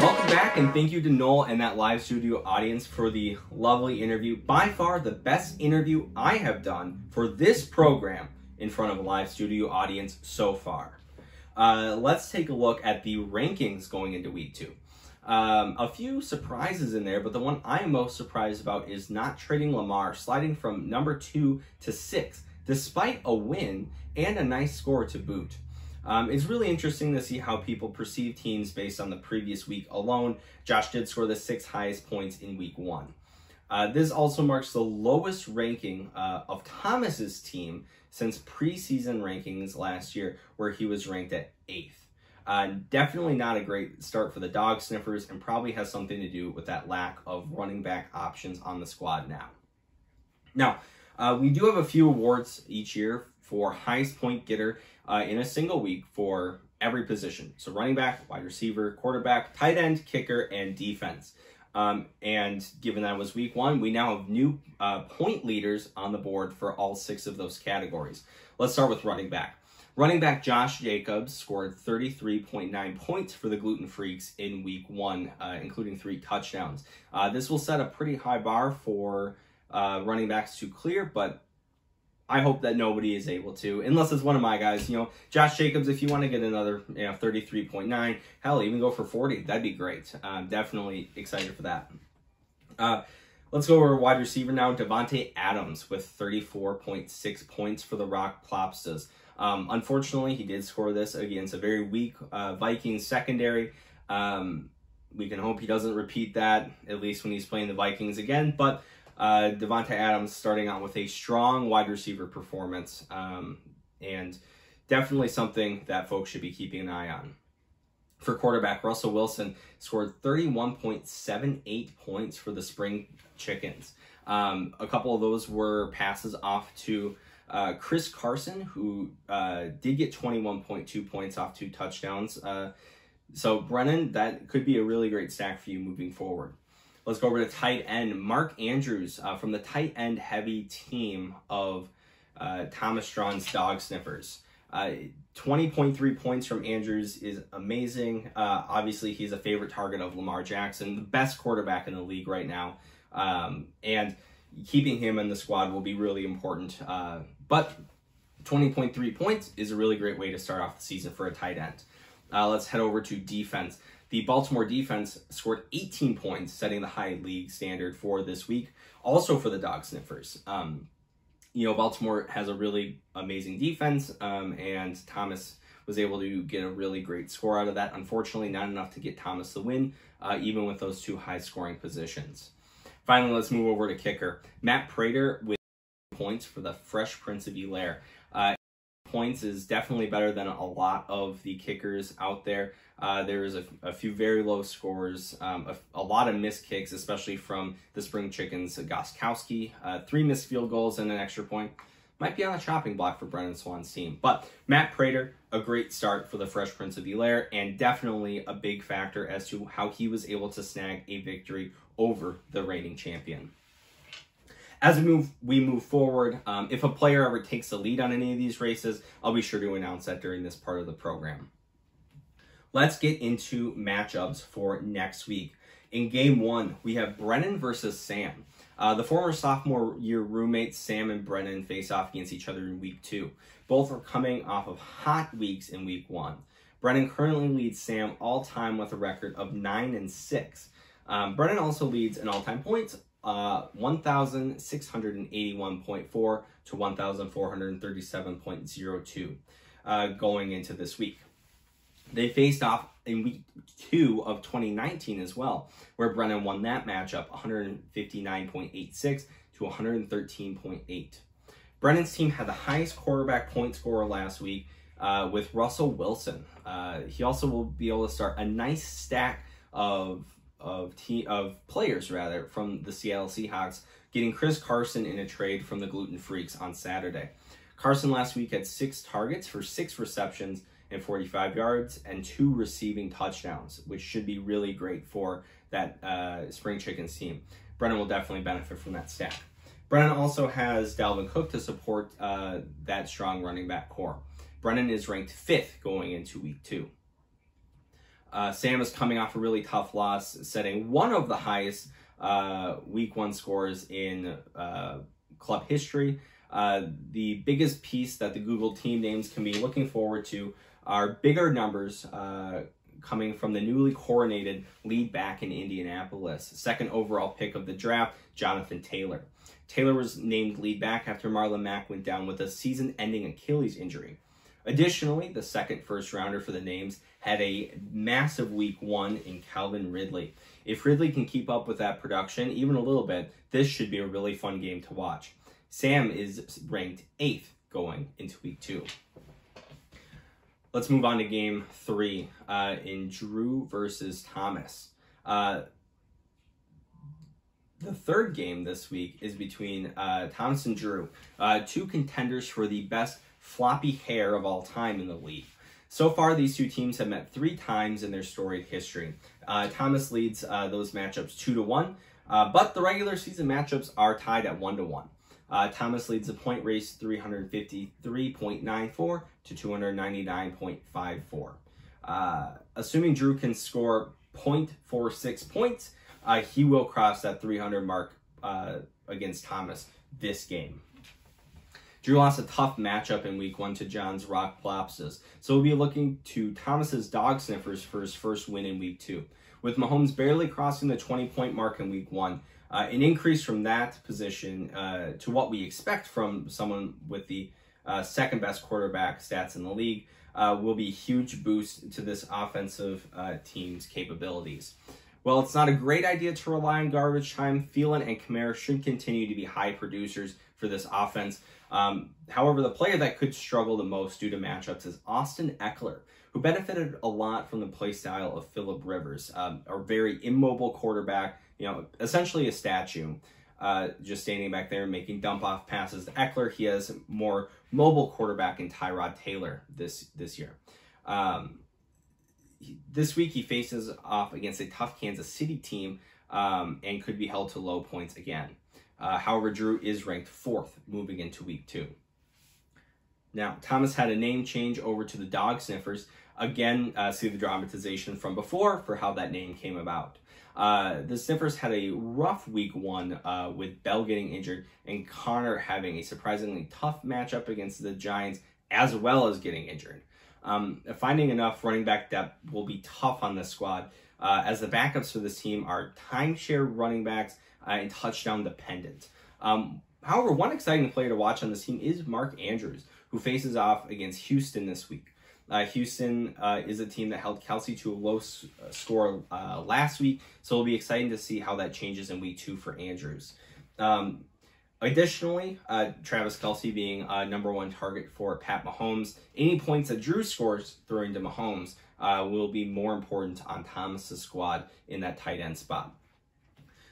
Welcome back, and thank you to Noel and that live studio audience for the lovely interview. By far the best interview I have done for this program in front of a live studio audience so far. let's take a look at the rankings going into week 2. A few surprises in there, but the one I'm most surprised about is not trading Lamar, sliding from number 2 to 6, despite a win and a nice score to boot. It's really interesting to see how people perceive teams based on the previous week alone. Josh did score the 6th highest points in week 1. This also marks the lowest ranking of Thomas's team since preseason rankings last year, where he was ranked at 8th. Definitely not a great start for the Dog Sniffers, and probably has something to do with that lack of running back options on the squad now. Now, we do have a few awards each year for highest point getter in a single week for every position. So running back, wide receiver, quarterback, tight end, kicker, and defense. And given that it was week 1, we now have new point leaders on the board for all 6 of those categories. Let's start with running back. Running back Josh Jacobs scored 33.9 points for the Gluten Freaks in week 1, including 3 touchdowns. This will set a pretty high bar for running backs to clear, but I hope that nobody is able to, unless it's one of my guys. Josh Jacobs, if you want to get another 33.9, hell, even go for 40. That'd be great. Definitely excited for that. Let's go over wide receiver now. Davante Adams with 34.6 points for the Rock Plopstas. Unfortunately, he did score this against a very weak Vikings secondary. We can hope he doesn't repeat that, at least when he's playing the Vikings again. But Davante Adams starting out with a strong wide receiver performance, and definitely something that folks should be keeping an eye on. For quarterback, Russell Wilson scored 31.78 points for the Spring Chickens. A couple of those were passes off to Chris Carson, who did get 21.2 points off 2 touchdowns. So Brennan, that could be a really great stack for you moving forward. Let's go over to tight end. Mark Andrews from the tight end heavy team of Thomas Strawn's Dog Sniffers. 20.3 points from Andrews is amazing. Obviously, he's a favorite target of Lamar Jackson, the best quarterback in the league right now. And keeping him in the squad will be really important. But 20.3 points is a really great way to start off the season for a tight end. Let's head over to defense. The Baltimore defense scored 18 points, setting the high league standard for this week. Also for the Dog Sniffers. Baltimore has a really amazing defense, and Thomas was able to get a really great score out of that. Unfortunately, not enough to get Thomas the win, even with those 2 high-scoring positions. Finally, let's move over to kicker. Matt Prater with points for the Fresh Prince of Bel-Air. Points is definitely better than a lot of the kickers out there. There is a few very low scores, a lot of missed kicks, especially from the Spring Chickens. Goskowski, 3 missed field goals and an extra point. Might be on the chopping block for Brennan Swan's team. But Matt Prater, a great start for the Fresh Prince of Bel-Air, and definitely a big factor as to how he was able to snag a victory over the reigning champion. As we move forward, if a player ever takes the lead on any of these races, I'll be sure to announce that during this part of the program. Let's get into matchups for next week. In game 1, we have Brennan versus Sam. The former sophomore year roommates Sam and Brennan face off against each other in week 2. Both are coming off of hot weeks in week 1. Brennan currently leads Sam all-time with a record of 9-6. Brennan also leads in all-time points, 1,681.4 to 1,437.02 going into this week. They faced off in week 2 of 2019 as well, where Brennan won that matchup 159.86 to 113.8. Brennan's team had the highest quarterback point scorer last week with Russell Wilson. He also will be able to start a nice stack of players rather from the Seattle Seahawks, getting Chris Carson in a trade from the Gluten Freaks on Saturday. Carson last week had 6 targets for 6 receptions and 45 yards and 2 receiving touchdowns, which should be really great for that Spring Chickens team. Brennan will definitely benefit from that stack. Brennan also has Dalvin Cook to support that strong running back core. Brennan is ranked 5th going into week 2. Sam is coming off a really tough loss, setting one of the highest week 1 scores in club history. The biggest piece that the Google team names can be looking forward to are bigger numbers coming from the newly coronated lead back in Indianapolis. Second overall pick of the draft, Jonathan Taylor. Taylor was named lead back after Marlon Mack went down with a season-ending Achilles injury. Additionally, the second first-rounder for the names had a massive week 1 in Calvin Ridley. If Ridley can keep up with that production, even a little bit, this should be a really fun game to watch. Sam is ranked 8th going into week 2. Let's move on to game 3 in Drew versus Thomas. The third game this week is between Thomas and Drew, 2 contenders for the best floppy hair of all time in the league. So far, these 2 teams have met 3 times in their storied history. Thomas leads those matchups 2-1, but the regular season matchups are tied at 1-1. Thomas leads the point race 353.94 to 299.54. Assuming Drew can score 0.46 points, he will cross that 300 mark against Thomas this game. Drew lost a tough matchup in week 1 to John's Rock Plopses, so we'll be looking to Thomas's Dog Sniffers for his first win in week 2. With Mahomes barely crossing the 20-point mark in week 1, an increase from that position to what we expect from someone with the second best quarterback stats in the league will be a huge boost to this offensive team's capabilities. Well, it's not a great idea to rely on garbage time. Thielen and Kamara should continue to be high producers for this offense. However, the player that could struggle the most due to matchups is Austin Eckler, who benefited a lot from the play style of Phillip Rivers, a very immobile quarterback, essentially a statue, just standing back there and making dump-off passes. Eckler, he has more mobile quarterback in Tyrod Taylor this year. This week, he faces off against a tough Kansas City team and could be held to low points again. However, Drew is ranked 4th moving into week 2. Now, Thomas had a name change over to the Dog Sniffers. Again, see the dramatization from before for how that name came about. The Sniffers had a rough week 1 with Bell getting injured and Connor having a surprisingly tough matchup against the Giants as well as getting injured. Finding enough running back depth will be tough on this squad as the backups for this team are timeshare running backs and touchdown dependent. However, one exciting player to watch on this team is Mark Andrews, who faces off against Houston this week. Houston is a team that held Kelsey to a low score last week, so it'll be exciting to see how that changes in week 2 for Andrews. Additionally, Travis Kelce being number 1 target for Pat Mahomes, any points that Drew scores throwing to Mahomes will be more important on Thomas's squad in that tight end spot.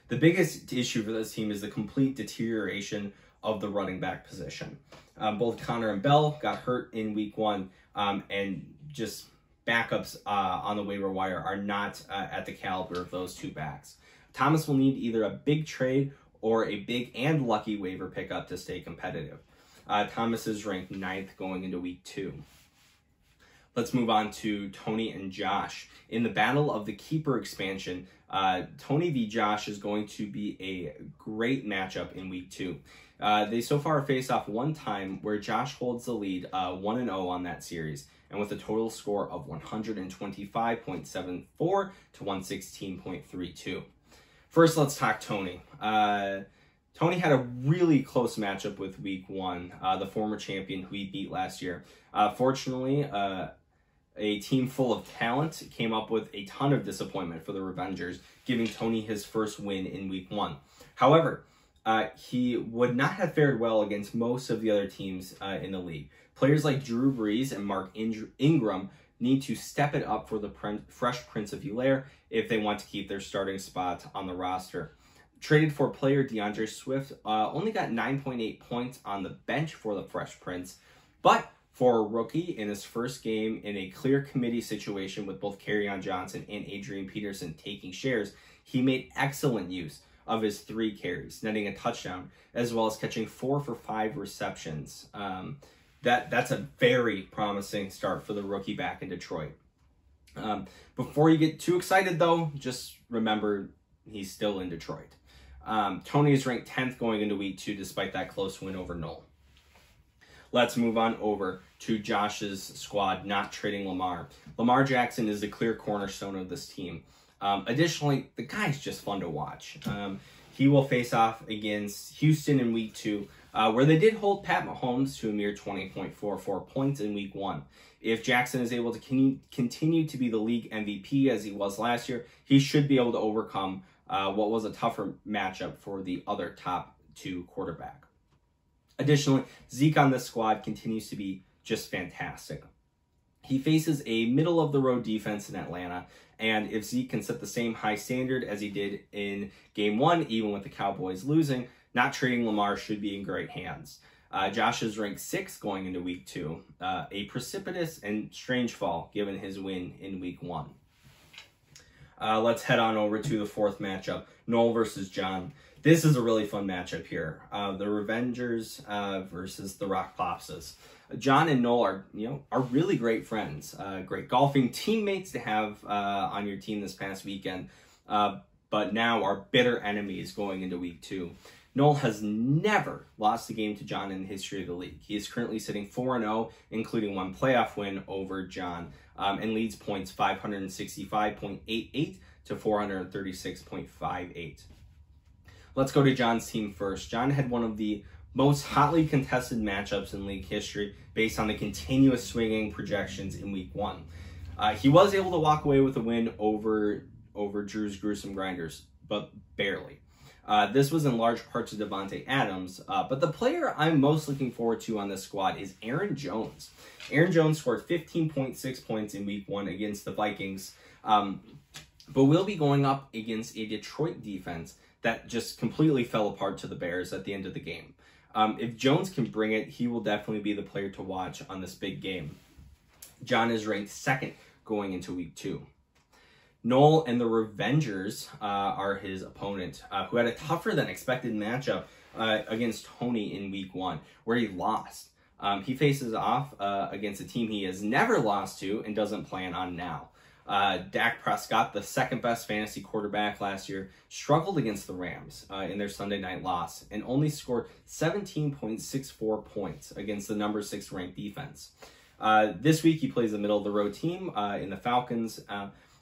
The biggest issue for this team is the complete deterioration of the running back position. Both Connor and Bell got hurt in week 1, and just backups on the waiver wire are not at the caliber of those 2 backs. Thomas will need either a big trade or a big and lucky waiver pickup to stay competitive. Thomas is ranked 9th going into week 2. Let's move on to Tony and Josh. In the battle of the keeper expansion, Tony v. Josh is going to be a great matchup in week 2. They so far face off one time where Josh holds the lead 1-0 on that series, and with a total score of 125.74 to 116.32. First, let's talk Tony. Tony had a really close matchup with week 1, the former champion who he beat last year. Fortunately, a team full of talent came up with a ton of disappointment for the Revengers, giving Tony his first win in week 1. However, he would not have fared well against most of the other teams in the league. Players like Drew Brees and Mark Ingram need to step it up for the Fresh Prince of Bel-Air if they want to keep their starting spot on the roster. Traded for player DeAndre Swift, only got 9.8 points on the bench for the Fresh Prince, but for a rookie in his first game in a clear committee situation with both Kerryon Johnson and Adrian Peterson taking shares, he made excellent use of his 3 carries, netting a touchdown, as well as catching 4 for 5 receptions. That's a very promising start for the rookie back in Detroit. Before you get too excited, though, just remember he's still in Detroit. Tony is ranked 10th going into week 2 despite that close win over Noel. Let's move on over to Josh's squad, not trading Lamar. Lamar Jackson is the clear cornerstone of this team. Additionally, the guy's just fun to watch. He will face off against Houston in week 2, where they did hold Pat Mahomes to a mere 20.44 points in week 1. If Jackson is able to continue to be the league MVP as he was last year, he should be able to overcome what was a tougher matchup for the other top 2 quarterback. Additionally, Zeke on this squad continues to be just fantastic. He faces a middle-of-the-road defense in Atlanta, and if Zeke can set the same high standard as he did in Game 1, even with the Cowboys losing, not trading Lamar should be in great hands. Josh is ranked 6th going into Week 2, a precipitous and strange fall given his win in Week 1. Let's head on over to the 4th matchup, Noel versus John. This is a really fun matchup here. The Revengers versus the Rock Popses. John and Noel are really great friends, great golfing teammates to have on your team this past weekend, but now are bitter enemies going into Week 2. Noel has never lost a game to John in the history of the league. He is currently sitting 4-0, including 1 playoff win over John, and leads points 565.88 to 436.58. Let's go to John's team first. John had one of the most hotly contested matchups in league history based on the continuous swinging projections in Week 1. He was able to walk away with a win over Drew's gruesome grinders, but barely. This was in large parts of Devontae Adams, but the player I'm most looking forward to on this squad is Aaron Jones. Aaron Jones scored 15.6 points in Week 1 against the Vikings, but will be going up against a Detroit defense that just completely fell apart to the Bears at the end of the game. If Jones can bring it, he will definitely be the player to watch on this big game. John is ranked 2nd going into Week 2. Noel and the Revengers are his opponent, who had a tougher than expected matchup against Tony in Week 1, where he lost. He faces off against a team he has never lost to and doesn't plan on now. Dak Prescott, the 2nd best fantasy quarterback last year, struggled against the Rams in their Sunday night loss and only scored 17.64 points against the number 6 ranked defense. This week he plays a middle-of-the-road team in the Falcons,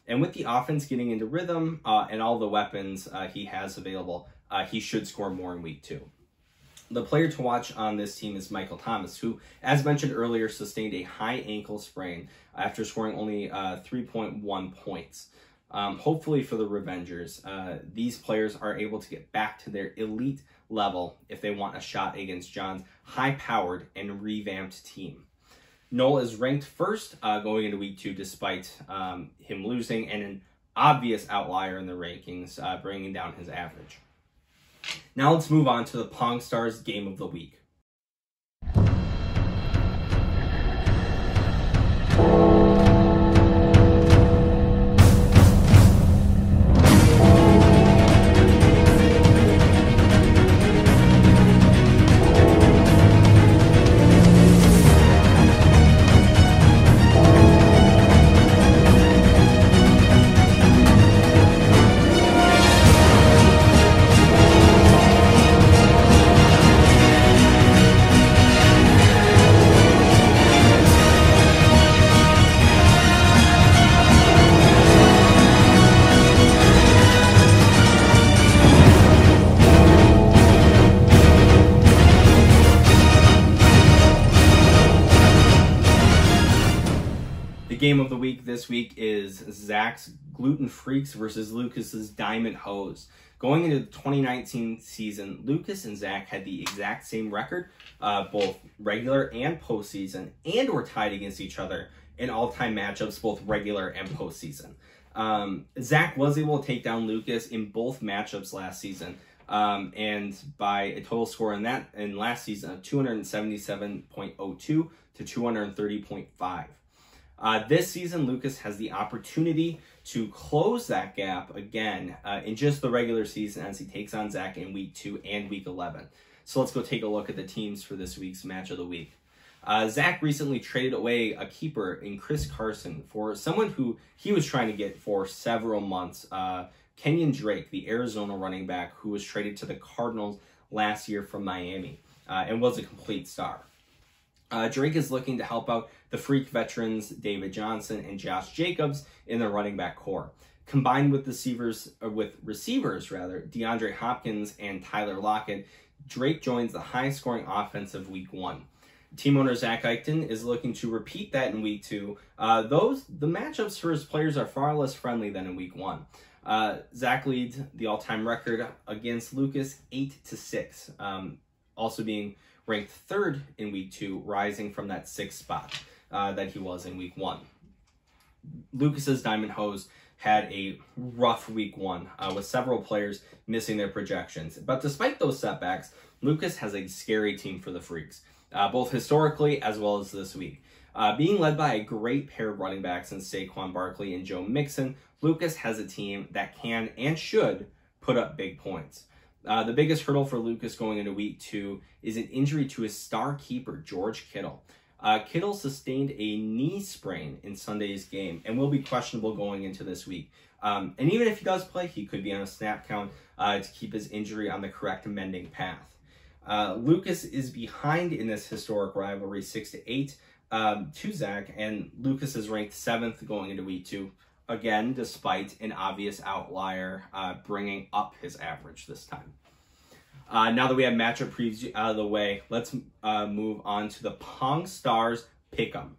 and with the offense getting into rhythm and all the weapons he has available, he should score more in Week 2. The player to watch on this team is Michael Thomas, who, as mentioned earlier, sustained a high ankle sprain after scoring only 3.1 points. Hopefully for the Revengers, these players are able to get back to their elite level if they want a shot against John's high-powered and revamped team. Noel is ranked 1st going into Week 2 despite him losing, and an obvious outlier in the rankings, bringing down his average. Now let's move on to the Pong Stars Game of the Week. Game of the week this week is Zach's Gluten Freaks versus Lucas's Diamond Hose. Going into the 2019 season, Lucas and Zach had the exact same record, both regular and postseason, and were tied against each other in all-time matchups, both regular and postseason. Zach was able to take down Lucas in both matchups last season, and by a total score in last season of 277.02 to 230.5. This season, Lucas has the opportunity to close that gap again in just the regular season as he takes on Zach in Week 2 and Week 11. So let's go take a look at the teams for this week's Match of the Week. Zach recently traded away a keeper in Chris Carson for someone who he was trying to get for several months, Kenyon Drake, the Arizona running back who was traded to the Cardinals last year from Miami and was a complete star. Drake is looking to help out the Freak veterans David Johnson and Josh Jacobs in the running back core. Combined with receivers, DeAndre Hopkins and Tyler Lockett, Drake joins the highest scoring offense of week 1. Team owner Zack Eichten is looking to repeat that in week 2. The matchups for his players are far less friendly than in week 1. Zach leads the all-time record against Lucas 8-6, also being ranked 3rd in week 2, rising from that 6th spot that he was in week 1. Lucas's Diamond Hose had a rough week 1 with several players missing their projections. But despite those setbacks, Lucas has a scary team for the Freaks, both historically as well as this week. Being led by a great pair of running backs in Saquon Barkley and Joe Mixon, Lucas has a team that can and should put up big points. The biggest hurdle for Lucas going into week 2 is an injury to his star keeper, George Kittle. Kittle sustained a knee sprain in Sunday's game and will be questionable going into this week. And even if he does play, he could be on a snap count to keep his injury on the correct mending path. Lucas is behind in this historic rivalry 6-8 to Zach, and Lucas is ranked 7th going into week 2. Again, despite an obvious outlier bringing up his average this time. Now that we have matchup previews out of the way, let's move on to the Pong Stars Pick'em.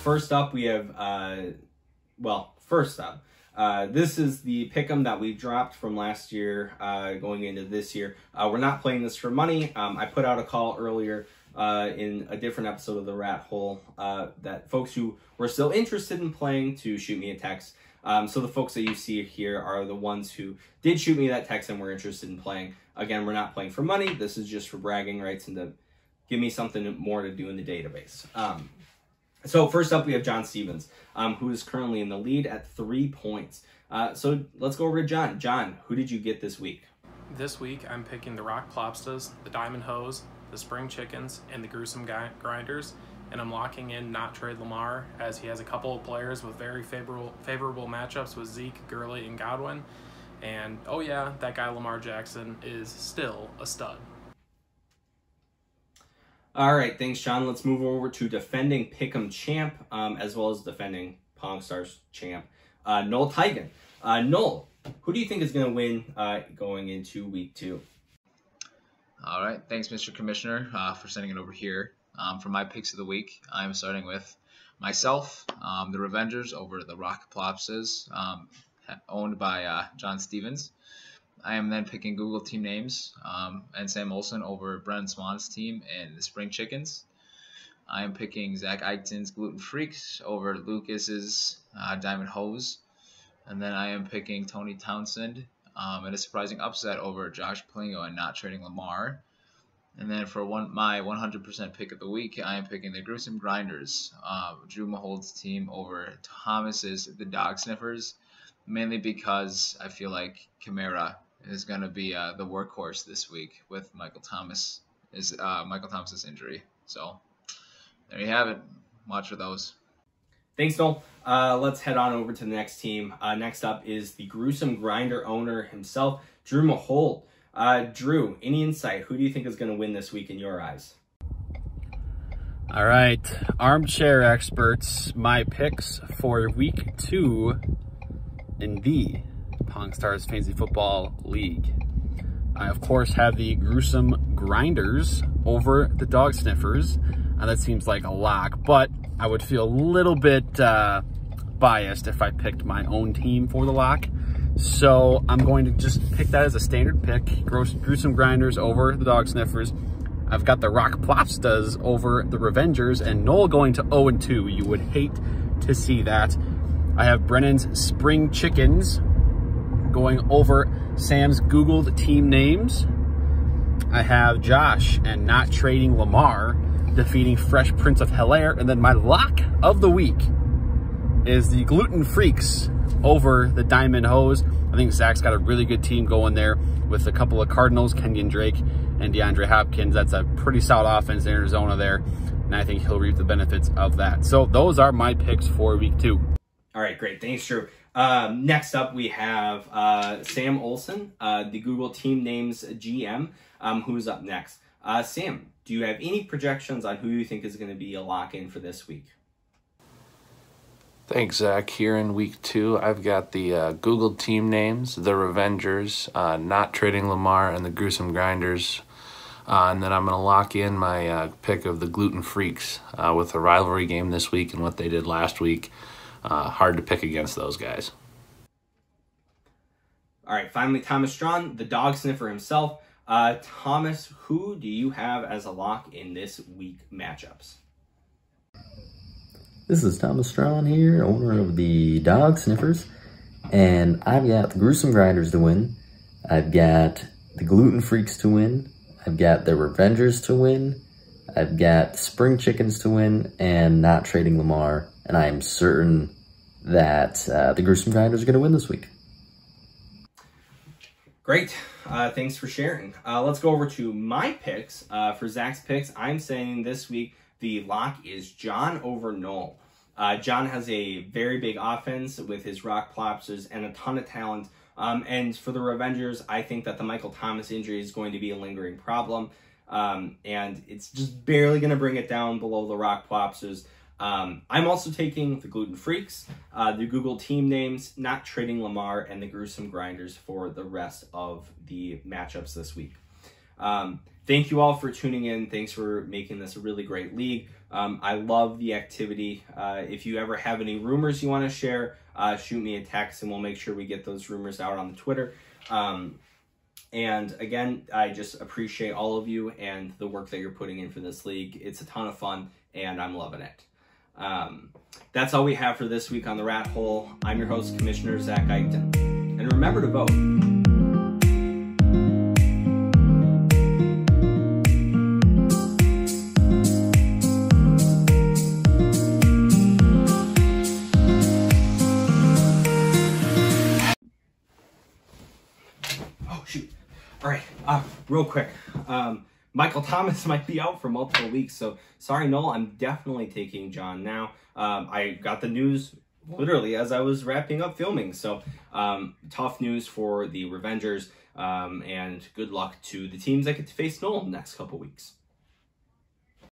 First up, we have, this is the pick'em that we dropped from last year going into this year. We're not playing this for money. I put out a call earlier in a different episode of the Rathole that folks who were still interested in playing to shoot me a text. So the folks that you see here are the ones who did shoot me that text and were interested in playing. Again, we're not playing for money. This is just for bragging rights and to give me something more to do in the database. So first up, we have John Stevens, who is currently in the lead at 3 points. So let's go over to John. John, who did you get this week? This week, I'm picking the Rock Plopstas, the Diamond Hose, the Spring Chickens, and the Gruesome Grinders. And I'm locking in not trade Lamar, as he has a couple of players with very favorable matchups with Zeke, Gurley, and Godwin. And, oh yeah, that guy Lamar Jackson is still a stud. All right, thanks, John. Let's move over to defending Pick'em champ, as well as defending Pong Stars champ, Noel Teigen. Noel, who do you think is going to win going into week 2? All right, thanks, Mr. Commissioner, for sending it over here. For my picks of the week, I'm starting with myself, the Revengers over the Rock Plopstas, owned by John Stevens. I am then picking Google team names and Sam Olsen over Brennan Swan's team and the Spring Chickens. I am picking Zack Eichten's Gluten Freaks over Lucas's Diamond Hose. And then I am picking Tony Townsend in a surprising upset over Josh Plingo and not trading Lamar. And then for my 100% pick of the week, I am picking the Gruesome Grinders, Drew Mahold's team over Thomas's The Dog Sniffers, mainly because I feel like Kamara is going to be the workhorse this week with Michael Thomas's injury. So there you have it. Watch for those. Thanks, Noel. Let's head on over to the next team. Next up is the Gruesome Grinder owner himself, Drew Mahold. Drew, any insight? Who do you think is going to win this week in your eyes? All right, armchair experts, my picks for week 2 in the Pong Stars Fantasy Football League. I, of course, have the Gruesome Grinders over the Dog Sniffers. That seems like a lock, but I would feel a little bit biased if I picked my own team for the lock. So I'm going to just pick that as a standard pick. Gruesome Grinders over the Dog Sniffers. I've got the Rock Plopstas over the Revengers, and Noel going to 0-2. You would hate to see that. I have Brennan's Spring Chickens going over Sam's Googled team names. I have Josh and not trading Lamar defeating Fresh Prince of Hilaire. And then my lock of the week is the Gluten Freaks over the Diamond Hose. I think Zach's got a really good team going there with a couple of Cardinals, Kenyon Drake and DeAndre Hopkins. That's a pretty solid offense in Arizona there. and I think he'll reap the benefits of that. So those are my picks for week 2. All right, great. Thanks, Drew. Next up, we have Sam Olson, the Google Team Names GM, who's up next. Sam, do you have any projections on who you think is going to be a lock-in for this week? Thanks, Zach. Here in week 2, I've got the Google Team Names, the Revengers, Not Trading Lamar, and the Gruesome Grinders. And then I'm going to lock in my pick of the Gluten Freaks with the rivalry game this week and what they did last week. Hard to pick against those guys. All right, finally, Thomas Strawn, the dog sniffer himself. Thomas, who do you have as a lock in this week matchups? This is Thomas Strawn here, owner of the Dog Sniffers, and I've got the Gruesome Grinders to win. I've got the Gluten Freaks to win. I've got the Revengers to win. I've got Spring Chickens to win, and Not Trading Lamar. And I am certain that the Gruesome Grinders are going to win this week. Great. Thanks for sharing. Let's go over to my picks. For Zach's picks, I'm saying this week the lock is John over Noel. John has a very big offense with his rock plopsers and a ton of talent. And for the Revengers, I think that the Michael Thomas injury is going to be a lingering problem. And it's just barely going to bring it down below the rock plopsers. I'm also taking the Gluten Freaks, the Google Team Names, Not Trading Lamar, and the Gruesome Grinders for the rest of the matchups this week. Thank you all for tuning in. Thanks for making this a really great league. I love the activity. If you ever have any rumors you want to share, shoot me a text and we'll make sure we get those rumors out on the Twitter. And again, I just appreciate all of you and the work that you're putting in for this league. It's a ton of fun and I'm loving it. That's all we have for this week on the Rat Hole. I'm your host, Commissioner Zack Eichten. And remember to vote. Oh, shoot. All right, real quick. Michael Thomas might be out for multiple weeks, so sorry, Noel. I'm definitely taking John now. I got the news literally as I was wrapping up filming, so tough news for the Revengers, and good luck to the teams that get to face Noel in the next couple weeks.